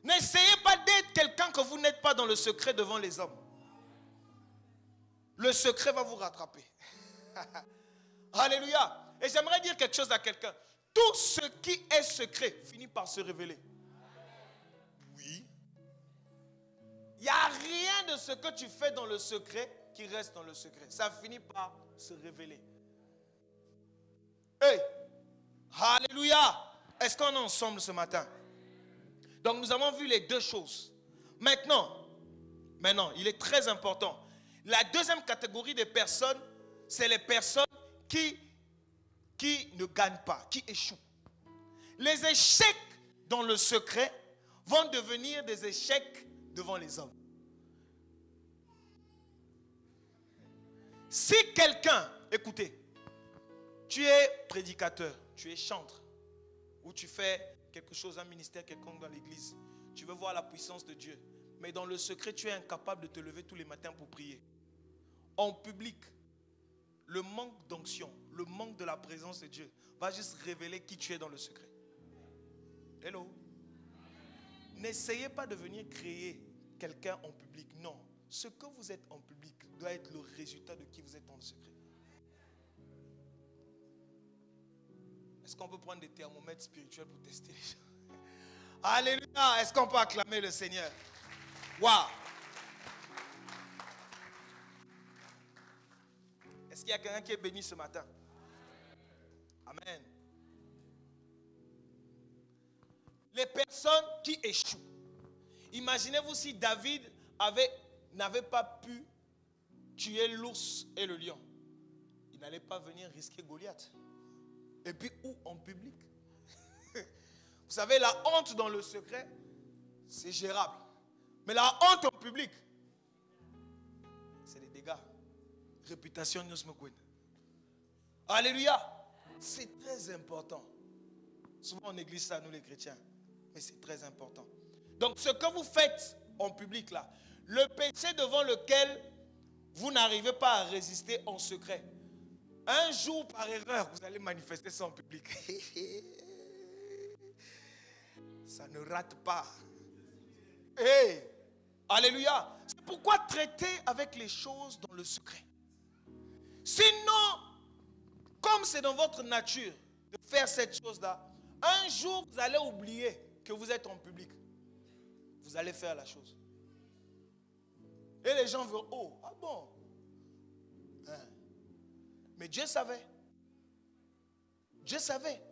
N'essayez pas d'être quelqu'un que vous n'êtes pas dans le secret devant les hommes. Le secret va vous rattraper. Alléluia. Et j'aimerais dire quelque chose à quelqu'un. Tout ce qui est secret finit par se révéler. Oui. Il n'y a rien de ce que tu fais dans le secret qui reste dans le secret. Ça finit par se révéler. Hey, alléluia. Est-ce qu'on est ensemble ce matin? Donc nous avons vu les deux choses. Maintenant, il est très important. La deuxième catégorie de personnes, c'est les personnes qui ne gagnent pas, qui échouent. Les échecs dans le secret vont devenir des échecs devant les hommes. Si quelqu'un, écoutez, tu es prédicateur, tu es chantre, ou tu fais quelque chose, un ministère quelconque dans l'église, tu veux voir la puissance de Dieu, mais dans le secret, tu es incapable de te lever tous les matins pour prier. En public, le manque d'onction, le manque de la présence de Dieu va juste révéler qui tu es dans le secret. Hello. N'essayez pas de venir créer quelqu'un en public. Non. Ce que vous êtes en public doit être le résultat de qui vous êtes dans le secret. Est-ce qu'on peut prendre des thermomètres spirituels pour tester les gens? Alléluia. Est-ce qu'on peut acclamer le Seigneur? Waouh. Est-ce qu'il y a quelqu'un qui est béni ce matin? Amen. Les personnes qui échouent. Imaginez-vous si David n'avait pas pu tuer l'ours et le lion. Il n'allait pas venir risquer Goliath. Et puis où? En public. Vous savez, la honte dans le secret, c'est gérable. Mais la honte en public, c'est des dégâts. Réputation, nous sommes. Alléluia. C'est très important. Souvent on néglige ça, nous les chrétiens. Mais c'est très important. Donc ce que vous faites en public là, le péché devant lequel vous n'arrivez pas à résister en secret, Un jour, par erreur, vous allez manifester ça en public. Ça ne rate pas. Hey, alléluia. C'est pourquoi traiter avec les choses dans le secret. Sinon, comme c'est dans votre nature de faire cette chose-là, un jour, vous allez oublier que vous êtes en public. Vous allez faire la chose. Et les gens vont, oh, ah bon. Hein. Mais Dieu savait. Dieu savait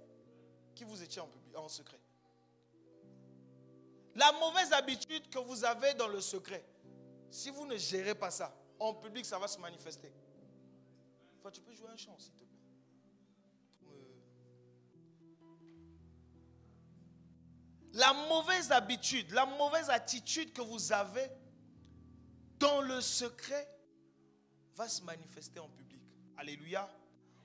que vous étiez en public, en secret. La mauvaise habitude que vous avez dans le secret, si vous ne gérez pas ça, en public, ça va se manifester. Enfin, tu peux jouer un chant, s'il te plaît. La mauvaise habitude, la mauvaise attitude que vous avez dans le secret va se manifester en public. Alléluia.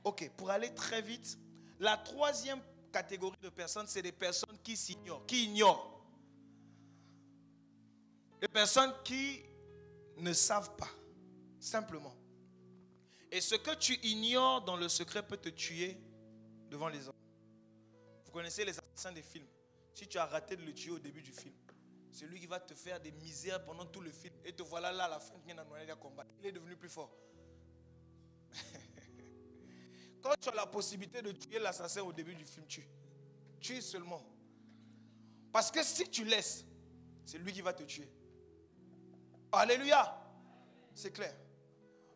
Ok, pour aller très vite, la troisième catégorie de personnes, c'est des personnes qui s'ignorent, qui ignorent. Les personnes qui ne savent pas, simplement. Et ce que tu ignores dans le secret peut te tuer devant les hommes. Vous connaissez les assassins des films. Si tu as raté de le tuer au début du film, c'est lui qui va te faire des misères pendant tout le film. Et te voilà là à la fin, il est devenu plus fort. Quand tu as la possibilité de tuer l'assassin au début du film, tue seulement. Parce que si tu laisses, c'est lui qui va te tuer. Alléluia. C'est clair.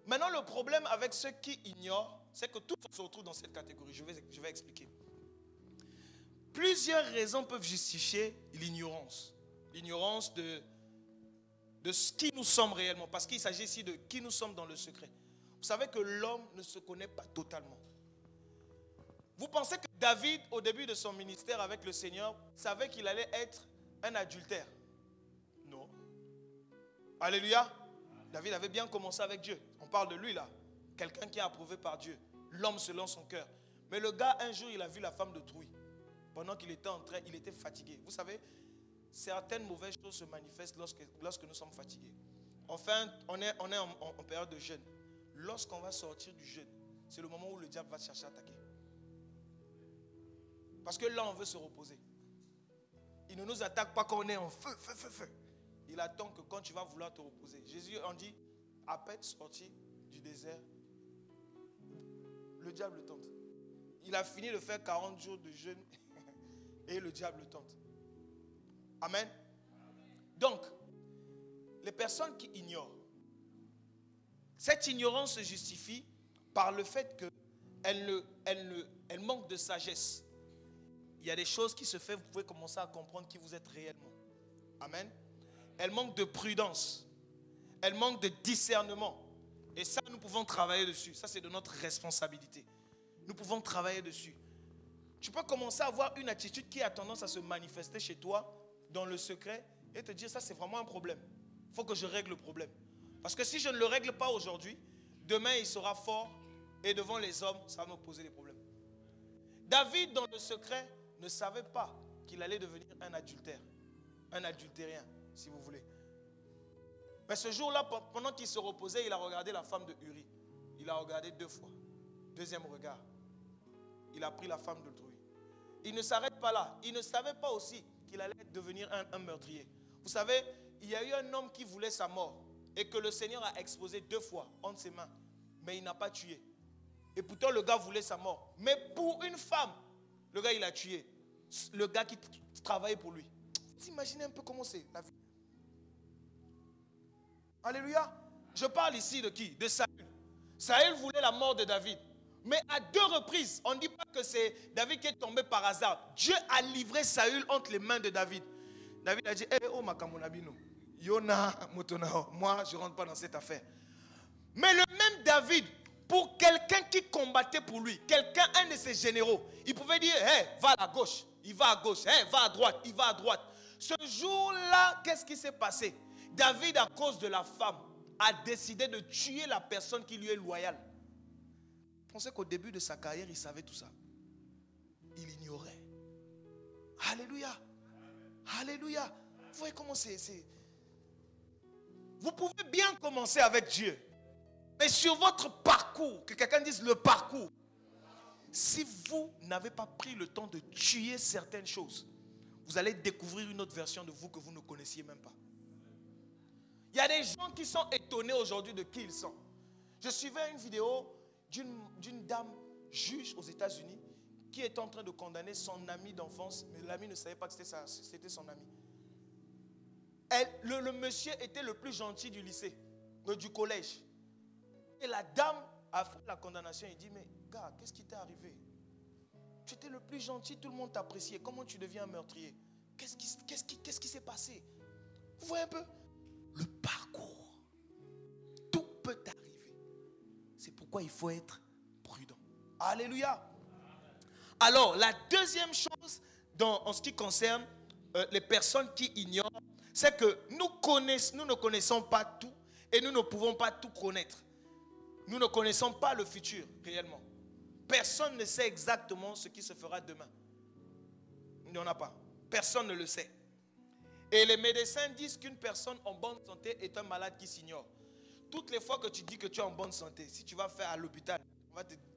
Maintenant, le problème avec ceux qui ignorent, c'est que tout se retrouve dans cette catégorie. Je vais expliquer. Plusieurs raisons peuvent justifier l'ignorance. L'ignorance de ce qui nous sommes réellement. Parce qu'il s'agit ici de qui nous sommes dans le secret. Vous savez que l'homme ne se connaît pas totalement. Vous pensez que David, au début de son ministère avec le Seigneur, savait qu'il allait être un adultère? Non. Alléluia. David avait bien commencé avec Dieu. On parle de lui là. Quelqu'un qui est approuvé par Dieu. L'homme selon son cœur. Mais le gars, un jour, il a vu la femme d'autrui. Pendant qu'il était en train, il était fatigué. Vous savez, certaines mauvaises choses se manifestent lorsque nous sommes fatigués. Enfin, on est en période de jeûne. Lorsqu'on va sortir du jeûne, c'est le moment où le diable va chercher à attaquer. Parce que là, on veut se reposer. Il ne nous attaque pas quand on est en feu. Il attend que quand tu vas vouloir te reposer. Jésus en dit, à peine sorti du désert, le diable le tente. Il a fini de faire 40 jours de jeûne et le diable le tente. Amen. Donc, les personnes qui ignorent, cette ignorance se justifie par le fait qu'elles manquent de sagesse. Il y a des choses qui se font, vous pouvez commencer à comprendre qui vous êtes réellement. Amen. Elles manquent de prudence. Elles manquent de discernement. Et ça, nous pouvons travailler dessus. Ça, c'est de notre responsabilité. Nous pouvons travailler dessus. Tu peux commencer à avoir une attitude qui a tendance à se manifester chez toi, dans le secret, et te dire, ça, c'est vraiment un problème. Il faut que je règle le problème. Parce que si je ne le règle pas aujourd'hui, demain, il sera fort, et devant les hommes, ça va me poser des problèmes. David, dans le secret, ne savait pas qu'il allait devenir un adultère. Un adultérien, si vous voulez. Mais ce jour-là, pendant qu'il se reposait, il a regardé la femme de Uri. Il a regardé 2 fois. Deuxième regard. Il a pris la femme d'autrui. Il ne s'arrête pas là. Il ne savait pas aussi qu'il allait devenir un meurtrier. Vous savez, il y a eu un homme qui voulait sa mort et que le Seigneur a exposé 2 fois entre ses mains. Mais il n'a pas tué. Et pourtant, le gars voulait sa mort. Mais pour une femme, le gars, il a tué. Le gars qui travaillait pour lui. Vous imaginez un peu comment c'est la vie. Alléluia. Je parle ici de qui? De Saül. Saül voulait la mort de David. Mais à 2 reprises, on ne dit pas que c'est David qui est tombé par hasard. Dieu a livré Saül entre les mains de David. David a dit, oh makamonabino, Yona motonao, moi je ne rentre pas dans cette affaire. Mais le même David, pour quelqu'un qui combattait pour lui, quelqu'un, un de ses généraux, il pouvait dire, va à gauche, il va à gauche, va à droite, il va à droite. Ce jour-là, qu'est-ce qui s'est passé? David, à cause de la femme, a décidé de tuer la personne qui lui est loyale. Vous pensez qu'au début de sa carrière, il savait tout ça? Il ignorait. Alléluia. Alléluia. Vous voyez comment c'est. Vous pouvez bien commencer avec Dieu. Mais sur votre parcours, que quelqu'un dise le parcours, si vous n'avez pas pris le temps de tuer certaines choses, vous allez découvrir une autre version de vous que vous ne connaissiez même pas. Il y a des gens qui sont étonnés aujourd'hui de qui ils sont. Je suivais une vidéo d'une dame juge aux États-Unis qui était en train de condamner son ami d'enfance, mais l'ami ne savait pas que c'était son ami. Le monsieur était le plus gentil du lycée, du collège. Et la dame a fait la condamnation. Il dit, mais gars, qu'est-ce qui t'est arrivé? Tu étais le plus gentil, tout le monde t'appréciait. Comment tu deviens un meurtrier? Qu'est-ce qui s'est passé? Vous voyez un peu? Le parcours. Tout peut arriver. C'est pourquoi il faut être prudent. Alléluia. Alors, la deuxième chose en ce qui concerne les personnes qui ignorent, c'est que nous ne connaissons pas tout et nous ne pouvons pas tout connaître. Nous ne connaissons pas le futur réellement. Personne ne sait exactement ce qui se fera demain. Il n'y en a pas. Personne ne le sait. Et les médecins disent qu'une personne en bonne santé est un malade qui s'ignore. Toutes les fois que tu dis que tu es en bonne santé, si tu vas faire à l'hôpital,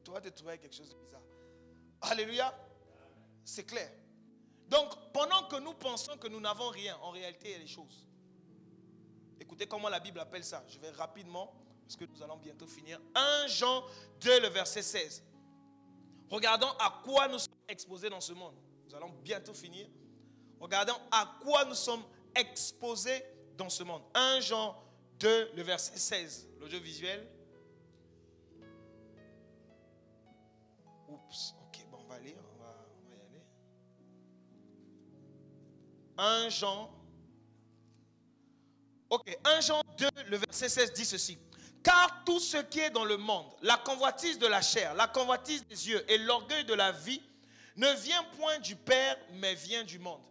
tu vas te trouver quelque chose de bizarre. Alléluia. C'est clair. Donc, pendant que nous pensons que nous n'avons rien, en réalité, il y a des choses. Écoutez comment la Bible appelle ça. Je vais rapidement, parce que nous allons bientôt finir. 1 Jean 2, le verset 16. Regardons à quoi nous sommes exposés dans ce monde. Nous allons bientôt finir. Regardons à quoi nous sommes exposés dans ce monde. 1 Jean 2, le verset 16. L'audiovisuel. Oups, ok, bon, on va lire, on va y aller. 1 Jean. Ok, 1 Jean 2, le verset 16 dit ceci. Car tout ce qui est dans le monde, la convoitise de la chair, la convoitise des yeux et l'orgueil de la vie, ne vient point du Père, mais vient du monde.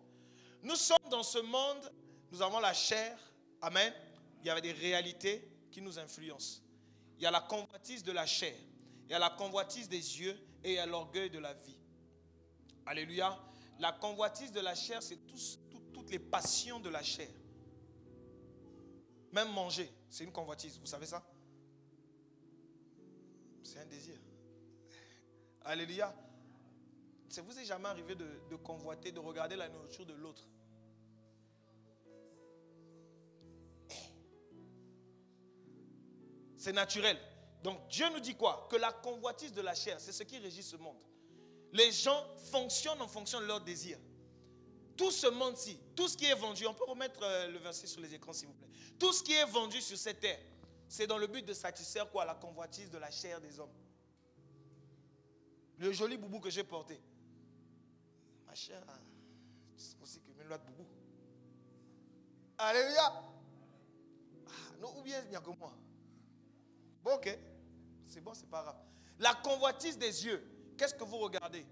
Nous sommes dans ce monde, nous avons la chair, amen. Il y a des réalités qui nous influencent. Il y a la convoitise de la chair, il y a la convoitise des yeux et il y a l'orgueil de la vie. Alléluia. La convoitise de la chair, c'est toutes les passions de la chair. Même manger, c'est une convoitise, vous savez ça? C'est un désir. Alléluia. Ça vous est jamais arrivé de convoiter, de regarder la nourriture de l'autre? C'est naturel. Donc Dieu nous dit quoi? Que la convoitise de la chair, c'est ce qui régit ce monde. Les gens fonctionnent en fonction de leurs désirs. Tout ce monde-ci, tout ce qui est vendu, on peut remettre le verset sur les écrans s'il vous plaît. Tout ce qui est vendu sur cette terre, c'est dans le but de satisfaire quoi? La convoitise de la chair des hommes. Le joli boubou que j'ai porté. Ma chère, c'est aussi que mes lois de boubou. Alléluia. Non, ou bien il n'y a que moi. Bon, ok. C'est bon, c'est pas grave. La convoitise des yeux. Qu'est-ce que vous regardez?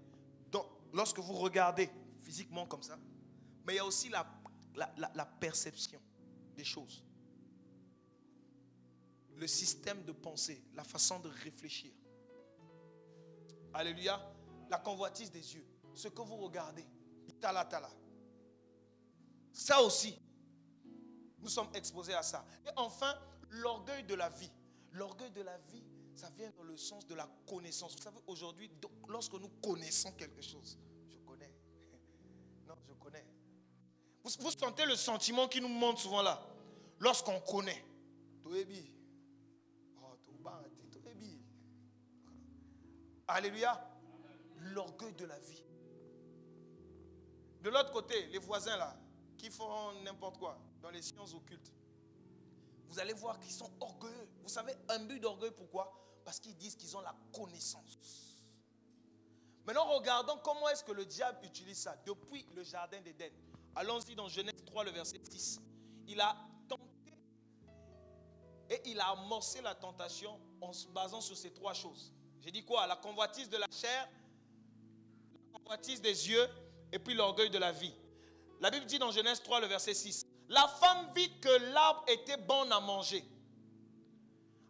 Donc, lorsque vous regardez physiquement comme ça, mais il y a aussi la perception des choses. Le système de pensée, la façon de réfléchir. Alléluia. La convoitise des yeux. Ce que vous regardez. Tala. Ça aussi. Nous sommes exposés à ça. Et enfin, l'orgueil de la vie. L'orgueil de la vie, ça vient dans le sens de la connaissance. Vous savez, aujourd'hui, lorsque nous connaissons quelque chose, je connais. Non, je connais. Vous sentez le sentiment qui nous monte souvent là. Lorsqu'on connaît. Alléluia. L'orgueil de la vie. De l'autre côté, les voisins là, qui font n'importe quoi dans les sciences occultes. Vous allez voir qu'ils sont orgueilleux. Vous savez, un but d'orgueil, pourquoi? Parce qu'ils disent qu'ils ont la connaissance. Maintenant, regardons comment est-ce que le diable utilise ça. Depuis le jardin d'Éden. Allons-y dans Genèse 3, le verset 6. Il a tenté et il a amorcé la tentation en se basant sur ces trois choses. J'ai dit quoi? La convoitise de la chair, la convoitise des yeux et puis l'orgueil de la vie. La Bible dit dans Genèse 3, le verset 6. La femme vit que l'arbre était bon à manger.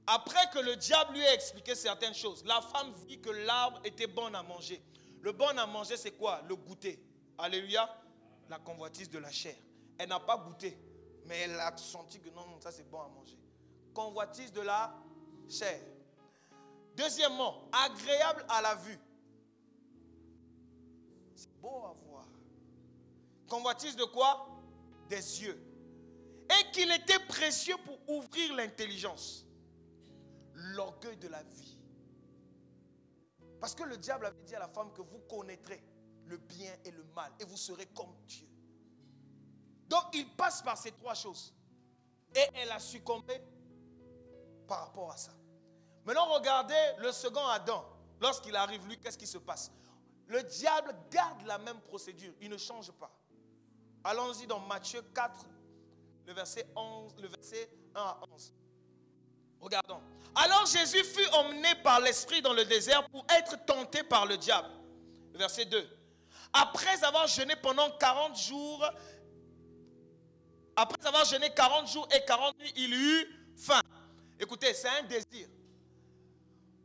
Après que le diable lui a expliqué certaines choses, la femme vit que l'arbre était bon à manger. Le bon à manger, c'est quoi? Le goûter. Alléluia. La convoitise de la chair. Elle n'a pas goûté, mais elle a senti que non, ça c'est bon à manger. Convoitise de la chair. Deuxièmement, agréable à la vue. C'est beau à voir. Convoitise de quoi? Des yeux. Et qu'il était précieux pour ouvrir l'intelligence. L'orgueil de la vie. Parce que le diable avait dit à la femme que vous connaîtrez le bien et le mal et vous serez comme Dieu. Donc il passe par ces trois choses. Et elle a succombé par rapport à ça. Maintenant regardez le second Adam. Lorsqu'il arrive, lui, qu'est-ce qui se passe? Le diable garde la même procédure. Il ne change pas. Allons-y dans Matthieu 4, le verset 1 à 11. Regardons. Alors Jésus fut emmené par l'Esprit dans le désert pour être tenté par le diable. Le verset 2. Après avoir jeûné pendant 40 jours, après avoir jeûné 40 jours et 40 nuits, il eut faim. Écoutez, c'est un désir.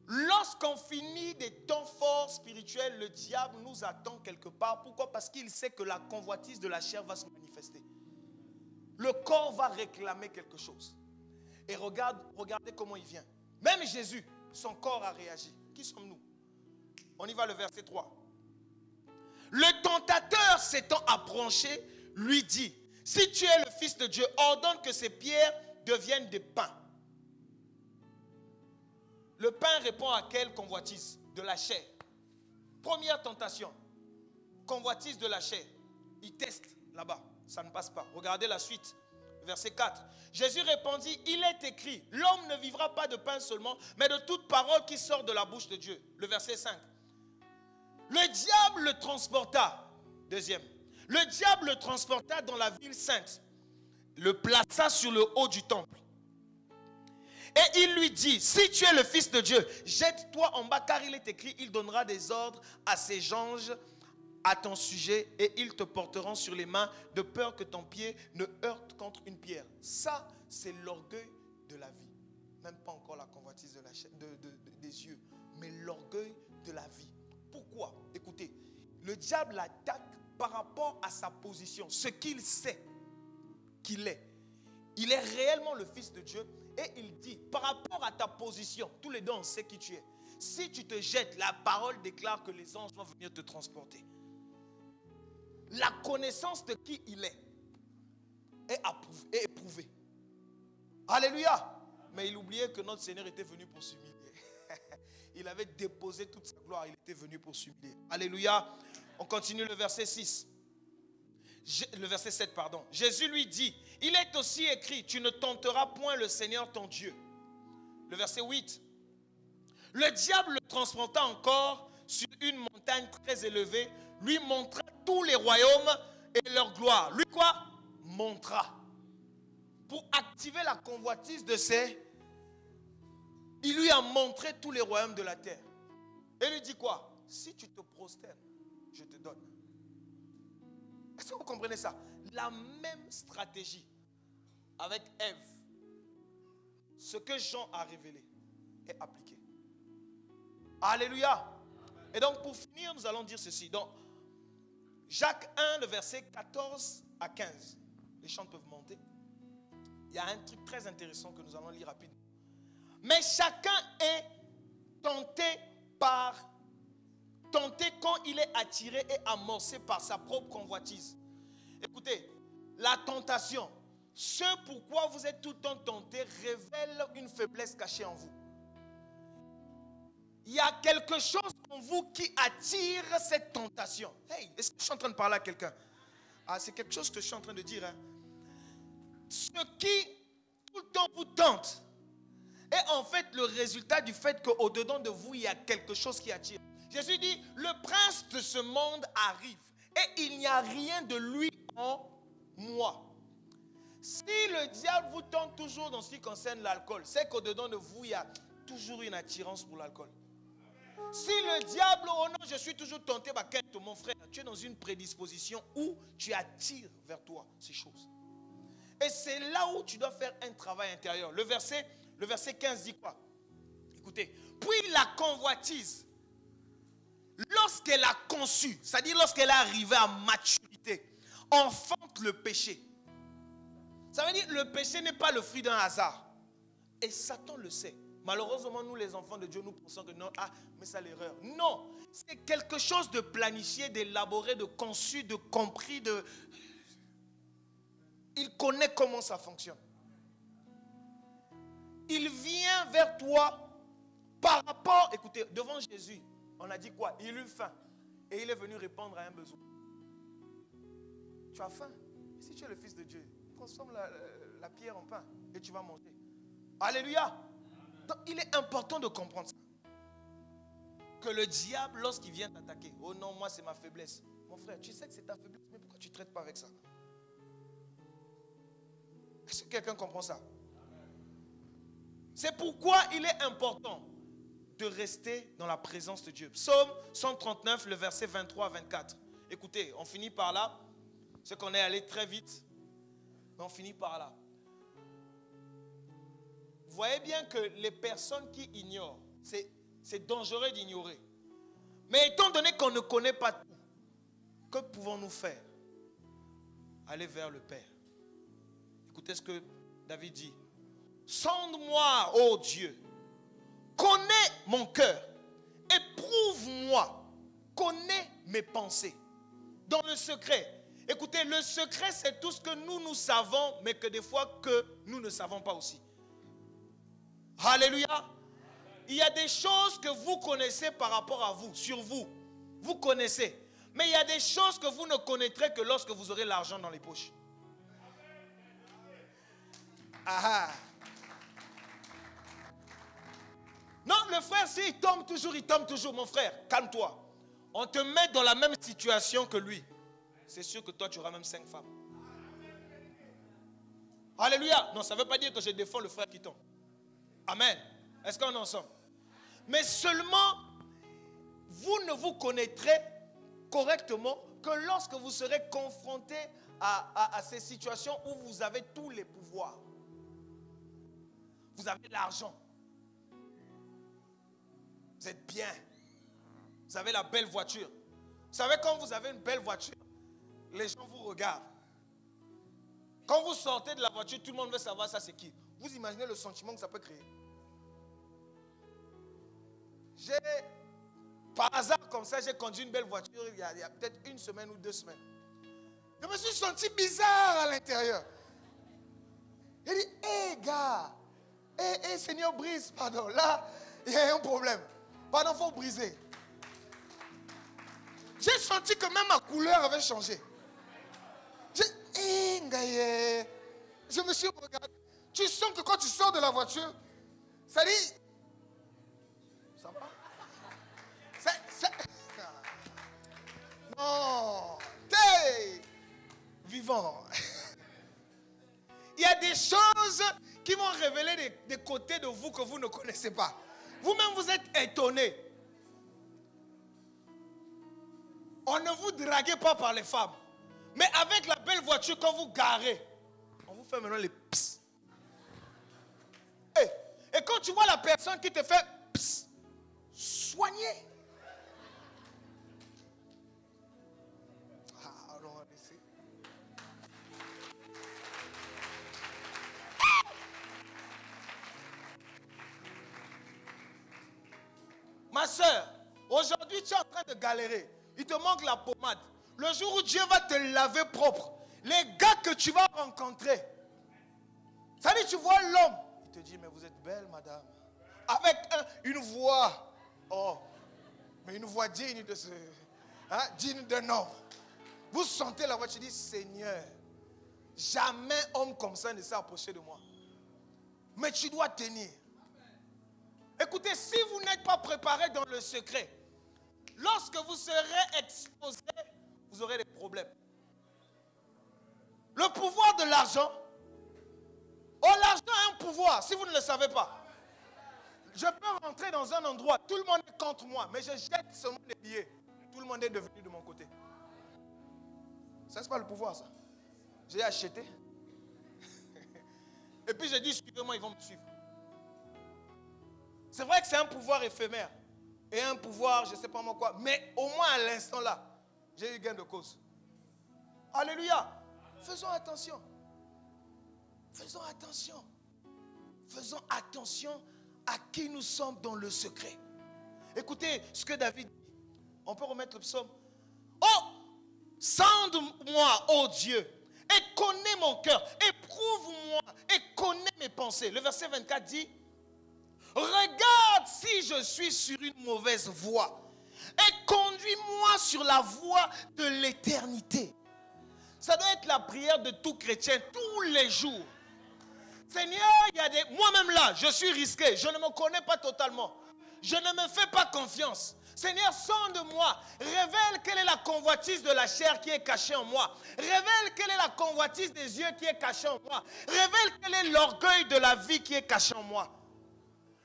Lorsqu'on finit des temps forts spirituels, le diable nous attend quelque part. Pourquoi? Parce qu'il sait que la convoitise de la chair va se manifester. Le corps va réclamer quelque chose. Et regardez comment il vient. Même Jésus, son corps a réagi. Qui sommes-nous? On y va, le verset 3. Le tentateur s'étant approché, lui dit: si tu es le Fils de Dieu, ordonne que ces pierres deviennent des pains. Le pain répond à quelle convoitise? De la chair. Première tentation. Convoitise de la chair. Il teste là-bas. Ça ne passe pas. Regardez la suite. Verset 4. Jésus répondit: il est écrit, l'homme ne vivra pas de pain seulement, mais de toute parole qui sort de la bouche de Dieu. Le verset 5. Le diable le transporta. Deuxième. Le diable le transporta dans la ville sainte. Le plaça sur le haut du temple. Et il lui dit: si tu es le Fils de Dieu, jette-toi en bas, car il est écrit, il donnera des ordres à ses anges à ton sujet et ils te porteront sur les mains de peur que ton pied ne heurte contre une pierre. Ça, c'est l'orgueil de la vie. Même pas encore la convoitise de la chair, des yeux, mais l'orgueil de la vie. Pourquoi? Écoutez, le diable l'attaque par rapport à sa position, ce qu'il sait qu'il est. Il est réellement le Fils de Dieu. Et il dit, par rapport à ta position, tous les deux on sait qui tu es. Si tu te jettes, la parole déclare que les anges vont venir te transporter. La connaissance de qui il est éprouvée. Alléluia. Mais il oubliait que notre Seigneur était venu pour s'humilier. Il avait déposé toute sa gloire, il était venu pour s'humilier. Alléluia. On continue le verset 6. Le verset 7, pardon. Jésus lui dit: il est aussi écrit, tu ne tenteras point le Seigneur ton Dieu. Le verset 8. Le diable le transporta encore sur une montagne très élevée, lui montra tous les royaumes et leur gloire. Lui quoi? Montra. Pour activer la convoitise de ses... Il lui a montré tous les royaumes de la terre. Et lui dit quoi? Si tu te prosternes, je te donne. Est-ce que vous comprenez ça? La même stratégie avec Ève. Ce que Jean a révélé est appliqué. Alléluia. Et donc pour finir, nous allons dire ceci. Donc, Jacques 1, le verset 14 à 15. Les chants peuvent monter. Il y a un truc très intéressant que nous allons lire rapidement. Mais chacun est tenté quand il est attiré et amorcé par sa propre convoitise. Écoutez, la tentation, ce pourquoi vous êtes tout le temps tenté, révèle une faiblesse cachée en vous. Il y a quelque chose en vous qui attire cette tentation. Hey, est-ce que je suis en train de parler à quelqu'un? Ah, c'est quelque chose que je suis en train de dire. Hein. Ce qui tout le temps vous tente est en fait le résultat du fait qu'au-dedans de vous, il y a quelque chose qui attire. Jésus dit, le prince de ce monde arrive et il n'y a rien de lui en moi. Si le diable vous tente toujours dans ce qui concerne l'alcool, c'est qu'au-dedans de vous, il y a toujours une attirance pour l'alcool. Si le diable, oh non, je suis toujours tenté, bah, mon frère, tu es dans une prédisposition où tu attires vers toi ces choses. Et c'est là où tu dois faire un travail intérieur. Le verset 15 dit quoi? Écoutez, puis la convoitise, lorsqu'elle a conçu, c'est-à-dire lorsqu'elle est arrivée à maturité, enfante le péché. Ça veut dire que le péché n'est pas le fruit d'un hasard. Et Satan le sait. Malheureusement, nous les enfants de Dieu, nous pensons que non, mais c'est l'erreur. Non, c'est quelque chose de planifié, d'élaboré, de conçu, de compris, Il connaît comment ça fonctionne. Il vient vers toi par rapport, écoutez, devant Jésus, on a dit quoi? Il eut faim et il est venu répondre à un besoin. Tu as faim? Si tu es le Fils de Dieu, consomme la pierre en pain et tu vas manger. Alléluia! Donc il est important de comprendre ça. Que le diable, lorsqu'il vient t'attaquer, oh non, moi c'est ma faiblesse. Mon frère, tu sais que c'est ta faiblesse, mais pourquoi tu ne traites pas avec ça? Est-ce que quelqu'un comprend ça? C'est pourquoi il est important de rester dans la présence de Dieu. Psaume 139, le verset 23 à 24. Écoutez, on finit par là. C'est qu'on est allé très vite, mais on finit par là. Vous voyez bien que les personnes qui ignorent, c'est dangereux d'ignorer. Mais étant donné qu'on ne connaît pas tout, que pouvons-nous faire? Aller vers le Père. Écoutez ce que David dit. Sonde-moi, ô Dieu, connais mon cœur, éprouve-moi, connais mes pensées. Dans le secret. Écoutez, le secret, c'est tout ce que nous savons, mais que des fois que nous ne savons pas aussi. Alléluia. Il y a des choses que vous connaissez par rapport à vous, sur vous. Vous connaissez. Mais il y a des choses que vous ne connaîtrez que lorsque vous aurez l'argent dans les poches. Ah. Non, le frère, s'il tombe toujours, mon frère, calme-toi. On te met dans la même situation que lui. C'est sûr que toi, tu auras même 5 femmes. Alléluia. Non, ça ne veut pas dire que je défends le frère qui tombe. Amen. Est-ce qu'on est ensemble? Mais seulement, vous ne vous connaîtrez correctement que lorsque vous serez confronté à ces situations où vous avez tous les pouvoirs. Vous avez l'argent. Vous êtes bien. Vous avez la belle voiture. Vous savez, quand vous avez une belle voiture, les gens vous regardent. Quand vous sortez de la voiture, tout le monde veut savoir ça c'est qui. Vous imaginez le sentiment que ça peut créer. Par hasard comme ça, j'ai conduit une belle voiture il y a peut-être 1 semaine ou 2 semaines. Je me suis senti bizarre à l'intérieur. J'ai dit, hé gars, hé Seigneur, brise, pardon, là, il y a un problème. Pardon, il faut briser. J'ai senti que même ma couleur avait changé. Je me suis regardé. Tu sens que quand tu sors de la voiture, ça dit, ça va? Non, t'es vivant. Il y a des choses qui vont révéler des côtés de vous que vous ne connaissez pas. Vous-même, vous êtes étonné. On ne vous drague pas par les femmes. Mais avec la belle voiture, quand vous garez, on vous fait maintenant les psst. Et quand tu vois la personne qui te fait psst, soigner. Ma soeur, aujourd'hui tu es en train de galérer. Il te manque la pommade. Le jour où Dieu va te laver propre, les gars que tu vas rencontrer, ça dit, tu vois l'homme, il te dit, mais vous êtes belle, madame. Avec une voix, mais une voix digne de ce, digne d'un homme. Vous sentez la voix, tu dis, Seigneur, jamais homme comme ça ne s'est approché de moi. Mais tu dois tenir. Écoutez, si vous n'êtes pas préparé dans le secret, lorsque vous serez exposé, vous aurez des problèmes. Le pouvoir de l'argent, l'argent a un pouvoir, si vous ne le savez pas. Je peux rentrer dans un endroit, tout le monde est contre moi, mais je jette seulement des billets. Tout le monde est devenu de mon côté. Ça, c'est pas le pouvoir, ça. J'ai acheté. Et puis j'ai dit, suivez-moi, ils vont me suivre. C'est vrai que c'est un pouvoir éphémère. Et un pouvoir, je ne sais pas moi quoi. Mais au moins à l'instant là, j'ai eu gain de cause. Alléluia. Faisons attention. Faisons attention. Faisons attention à qui nous sommes dans le secret. Écoutez ce que David dit. On peut remettre le psaume. Oh, sonde-moi, ô Dieu, et connais mon cœur, éprouve-moi et connais mes pensées. Le verset 24 dit, regarde si je suis sur une mauvaise voie et conduis-moi sur la voie de l'éternité. Ça doit être la prière de tout chrétien tous les jours. Seigneur, moi-même là, je suis risqué, je ne me connais pas totalement. Je ne me fais pas confiance. Seigneur, sonde-moi. Révèle quelle est la convoitise de la chair qui est cachée en moi. Révèle quelle est la convoitise des yeux qui est cachée en moi. Révèle quel est l'orgueil de la vie qui est caché en moi.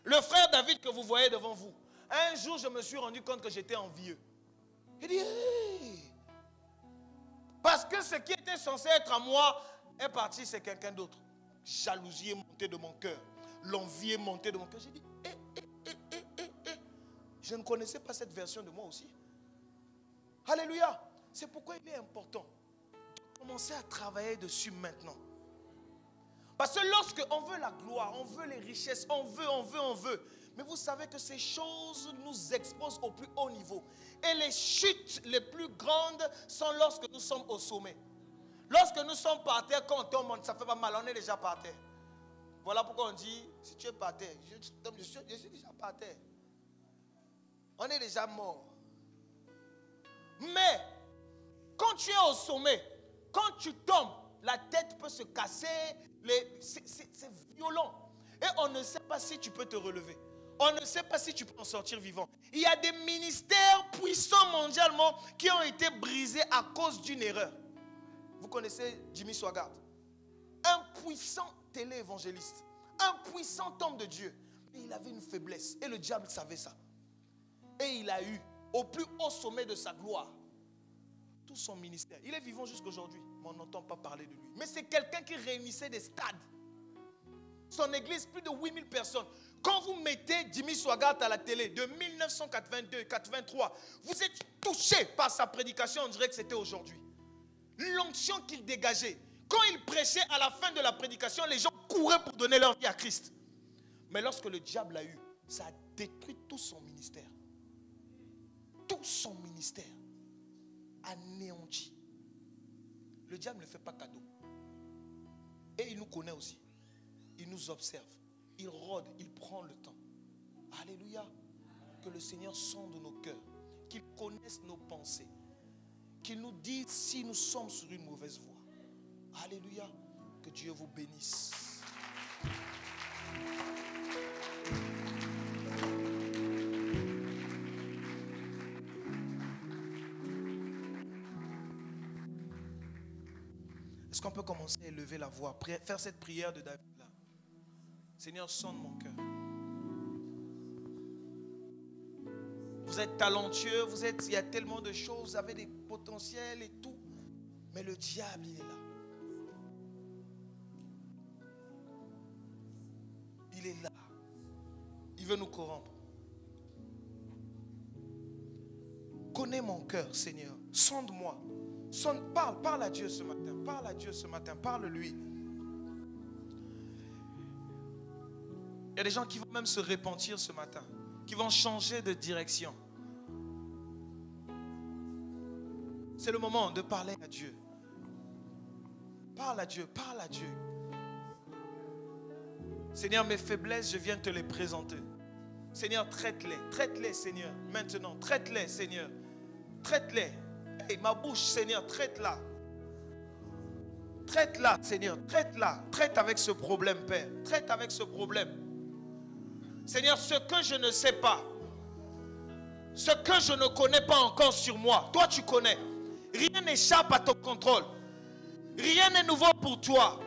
Le frère David que vous voyez devant vous. Un jour, je me suis rendu compte que j'étais envieux. Il dit, hey! Parce que ce qui était censé être à moi est parti, c'est quelqu'un d'autre. Jalousie est montée de mon cœur. L'envie est montée de mon cœur. J'ai dit, je ne connaissais pas cette version de moi aussi. Alléluia. C'est pourquoi il est important de commencer à travailler dessus maintenant. Parce que lorsque on veut la gloire, on veut les richesses, on veut. Mais vous savez que ces choses nous exposent au plus haut niveau. Et les chutes les plus grandes sont lorsque nous sommes au sommet. Lorsque nous sommes par terre, quand on tombe, ça ne fait pas mal, on est déjà par terre. Voilà pourquoi on dit, si tu es par terre, je suis déjà par terre. On est déjà mort. Mais, quand tu es au sommet, quand tu tombes, la tête peut se casser, c'est violent. Et on ne sait pas si tu peux te relever. On ne sait pas si tu peux en sortir vivant. Il y a des ministères puissants mondialement qui ont été brisés à cause d'une erreur. Vous connaissez Jimmy Swaggart? Un puissant télé-évangéliste. Un puissant homme de Dieu. Mais il avait une faiblesse. Et le diable savait ça. Et il a eu, au plus haut sommet de sa gloire, tout son ministère. Il est vivant jusqu'aujourd'hui, mais on n'entend pas parler de lui. Mais c'est quelqu'un qui réunissait des stades. Son église, plus de 8000 personnes. Quand vous mettez Jimmy Swaggart à la télé de 1982-83, vous êtes touché par sa prédication, on dirait que c'était aujourd'hui. L'onction qu'il dégageait. Quand il prêchait à la fin de la prédication, les gens couraient pour donner leur vie à Christ. Mais lorsque le diable l'a eu, ça a détruit tout son ministère. Tout son ministère anéanti. Le diable ne fait pas cadeau. Et il nous connaît aussi. Il nous observe. Il rôde, il prend le temps. Alléluia. Que le Seigneur sonde nos cœurs. Qu'il connaisse nos pensées. Qu'il nous dise si nous sommes sur une mauvaise voie. Alléluia. Que Dieu vous bénisse. Est-ce qu'on peut commencer à élever la voix, faire cette prière de David là? Seigneur, sonde mon cœur. Vous êtes talentueux, il y a tellement de choses, vous avez des potentiels et tout. Mais le diable, il est là. Il est là. Il veut nous corrompre. Connais mon cœur, Seigneur. Sonde-moi. Parle à Dieu ce matin. Parle à Dieu ce matin. Parle-lui. Il y a des gens qui vont même se repentir ce matin. Qui vont changer de direction. C'est le moment de parler à Dieu. Parle à Dieu. Parle à Dieu. Seigneur, mes faiblesses, je viens te les présenter. Seigneur, traite-les. Traite-les, Seigneur. Maintenant, traite-les, Seigneur. Traite-les. Hey, ma bouche, Seigneur, traite-la. Traite-la, Seigneur. Traite-la. Traite avec ce problème, Père. Traite avec ce problème. Seigneur, ce que je ne sais pas, ce que je ne connais pas encore sur moi, toi tu connais. Rien n'échappe à ton contrôle. Rien n'est nouveau pour toi.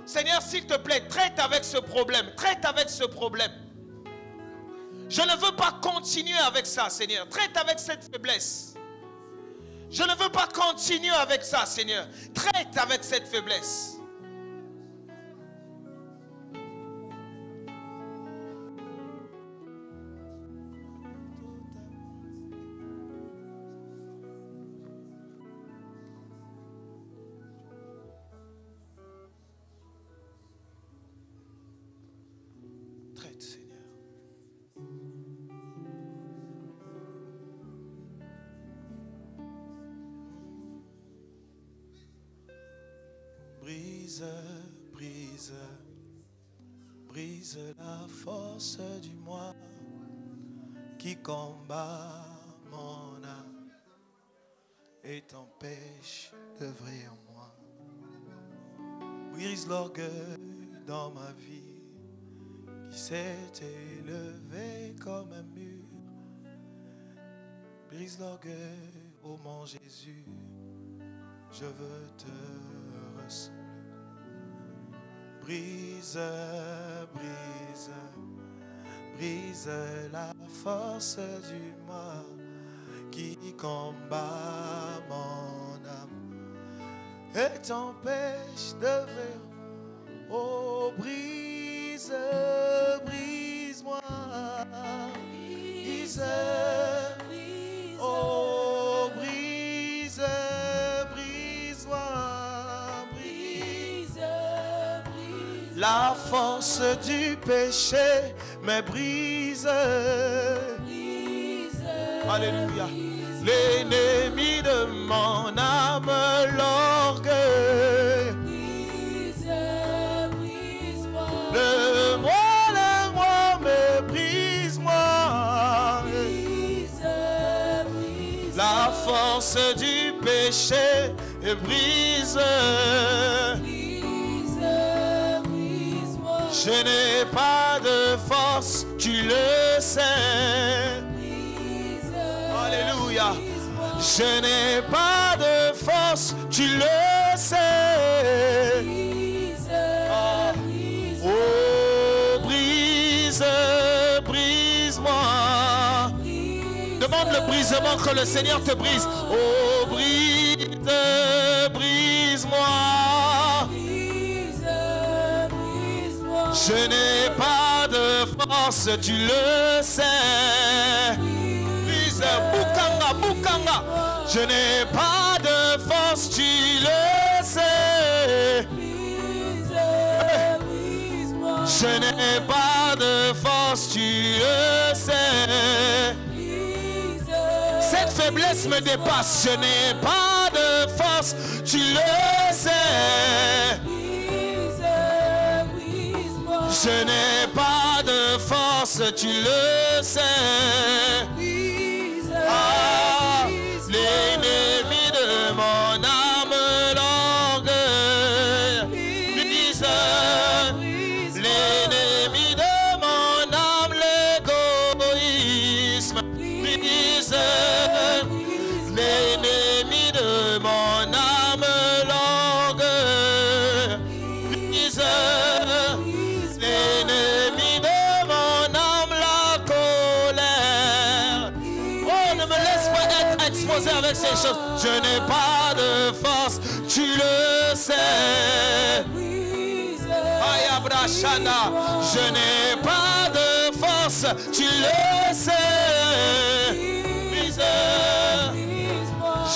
Seigneur, s'il te plaît, traite avec ce problème. Traite avec ce problème. Je ne veux pas continuer avec ça, Seigneur. Traite avec cette faiblesse. Je ne veux pas continuer avec ça, Seigneur. Traite avec cette faiblesse. Traite, Seigneur. brise, brise, brise la force du moi qui combat mon âme et t'empêche d'œuvrer en moi. Brise l'orgueil dans ma vie qui s'est élevé comme un mur. Brise l'orgueil, ô mon Jésus, je veux te ressembler. Brise, brise, brise la force du mal qui combat mon âme et t'empêche de ver. Oh, brise, brise-moi, brise, oh, brise, brise-moi, brise, la force du péché me brise. Alléluia. L'ennemi de mon âme, l'orgueil. Le moi, mais brise-moi. La force du péché brise. Je n'ai pas de force, tu le sais. Alléluia. Je n'ai pas de force, tu le sais. Oh, brise, brise-moi. Demande le brisement que le Seigneur te brise. Oh, brise, brise-moi. Je n'ai pas de force, tu le sais. Brise, Bukanga, Bukanga. Je n'ai pas de force, tu le sais. Je n'ai pas de force, tu le sais. Cette faiblesse me dépasse. Je n'ai pas de force, tu le sais. Je n'ai pas de force, tu le sais. Ah, l'ennemi de mon âme, l'orgueil. Brise, l'ennemi de mon âme, l'égoïsme. Brise, l'ennemi de mon âme, l'orgueil. Brise, l'ennemi de mon âme, la colère. Oh, ne me laisse pas être exposé avec ces choses. Je n'ai pas de force, tu le sais. Ayabrashana, je n'ai pas de force, tu le sais. Brise,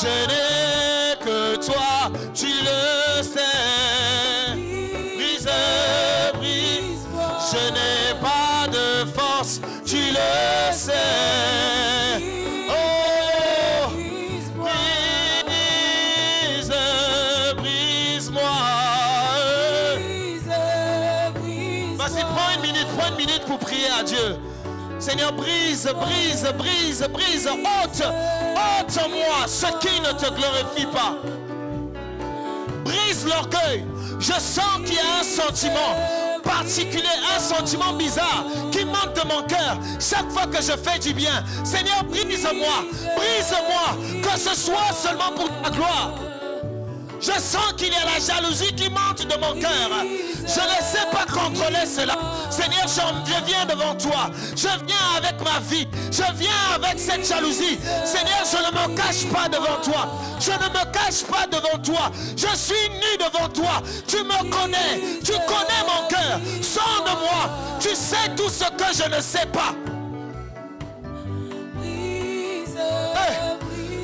je n'ai que toi, tu le sais. Brise, brise, je n'ai pas de force, tu le sais. Oh, brise, brise-moi. Vas-y, prends une minute pour prier à Dieu. Seigneur, brise, brise, brise, brise, ôte en moi ce qui ne te glorifie pas. Brise l'orgueil. Je sens qu'il y a un sentiment particulier, un sentiment bizarre qui monte de mon cœur chaque fois que je fais du bien. Seigneur, brise-moi, brise-moi, que ce soit seulement pour ta gloire. Je sens qu'il y a la jalousie qui monte de mon cœur. Je ne sais pas contrôler cela. Seigneur, je viens devant toi. Je viens avec ma vie. Je viens avec cette jalousie. Seigneur, je ne me cache pas devant toi. Je ne me cache pas devant toi. Je suis nu devant toi. Tu me connais. Tu connais mon cœur. Sors de moi. Tu sais tout ce que je ne sais pas.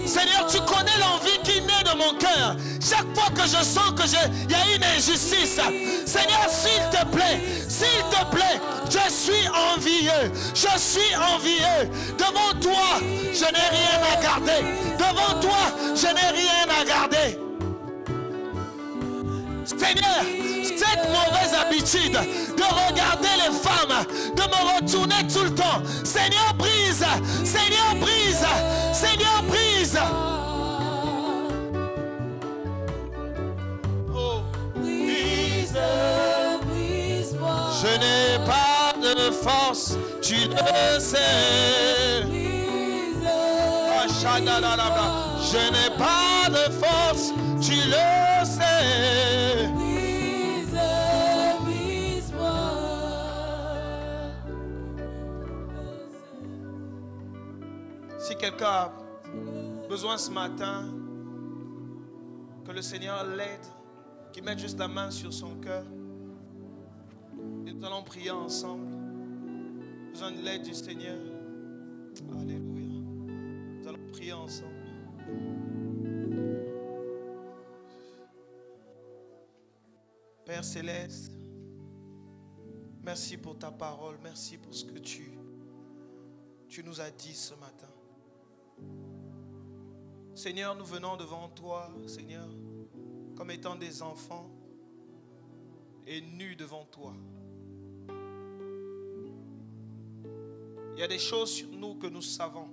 Seigneur, tu connais l'envie qui naît de mon cœur. Chaque fois que je sens qu'il y a une injustice, Seigneur, s'il te plaît, je suis envieux. Je suis envieux. Devant toi, je n'ai rien à garder. Devant toi, je n'ai rien à garder. Seigneur, cette mauvaise habitude de regarder les femmes, de me retourner tout le temps. Seigneur, brise. Seigneur, brise. Seigneur, brise. Oh, brise. Je n'ai pas de force, tu le sais. Je n'ai pas de force, tu le sais. Si quelqu'un a besoin ce matin que le Seigneur l'aide, qu'il mette juste la main sur son cœur, et nous allons prier ensemble. Besoin de l'aide du Seigneur. Alléluia. Nous allons prier ensemble. Père Céleste, merci pour ta parole, merci pour ce que tu nous as dit ce matin. Seigneur, nous venons devant toi, Seigneur, comme étant des enfants et nus devant toi. Il y a des choses sur nous que nous savons,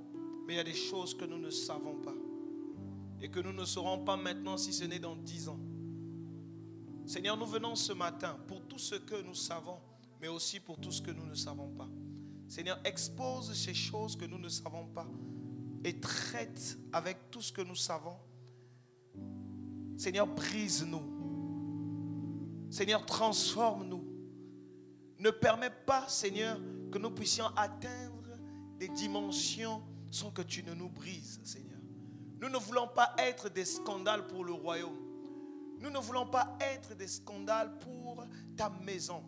mais il y a des choses que nous ne savons pas. Et que nous ne saurons pas maintenant si ce n'est dans 10 ans. Seigneur, nous venons ce matin pour tout ce que nous savons, mais aussi pour tout ce que nous ne savons pas. Seigneur, expose ces choses que nous ne savons pas et traite avec tout ce que nous savons. Seigneur, brise-nous. Seigneur, transforme-nous. Ne permets pas, Seigneur, que nous puissions atteindre des dimensions sans que tu ne nous brises, Seigneur. Nous ne voulons pas être des scandales pour le royaume. Nous ne voulons pas être des scandales pour ta maison.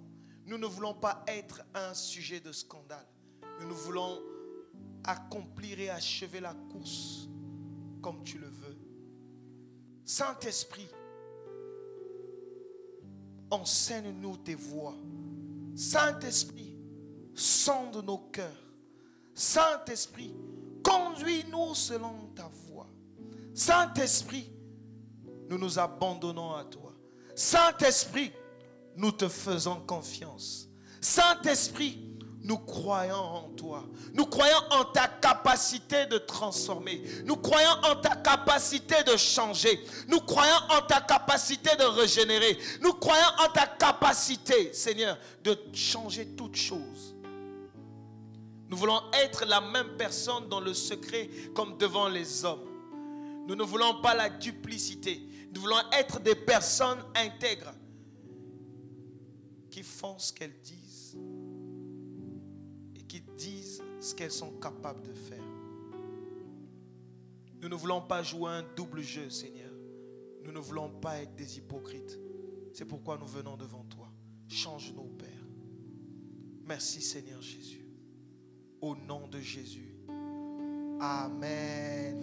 Nous ne voulons pas être un sujet de scandale. Nous voulons accomplir et achever la course comme tu le veux. Saint-Esprit, enseigne-nous tes voies. Saint-Esprit, sonde nos cœurs. Saint-Esprit, conduis-nous selon ta voie. Saint-Esprit, nous nous abandonnons à toi. Saint-Esprit, nous te faisons confiance. Saint-Esprit, nous croyons en toi. Nous croyons en ta capacité de transformer. Nous croyons en ta capacité de changer. Nous croyons en ta capacité de régénérer. Nous croyons en ta capacité, Seigneur, de changer toutes choses. Nous voulons être la même personne dans le secret comme devant les hommes. Nous ne voulons pas la duplicité. Nous voulons être des personnes intègres qui font ce qu'elles disent et qui disent ce qu'elles sont capables de faire. Nous ne voulons pas jouer un double jeu, Seigneur. Nous ne voulons pas être des hypocrites. C'est pourquoi nous venons devant toi. Change-nous, Père. Merci, Seigneur Jésus. Au nom de Jésus. Amen.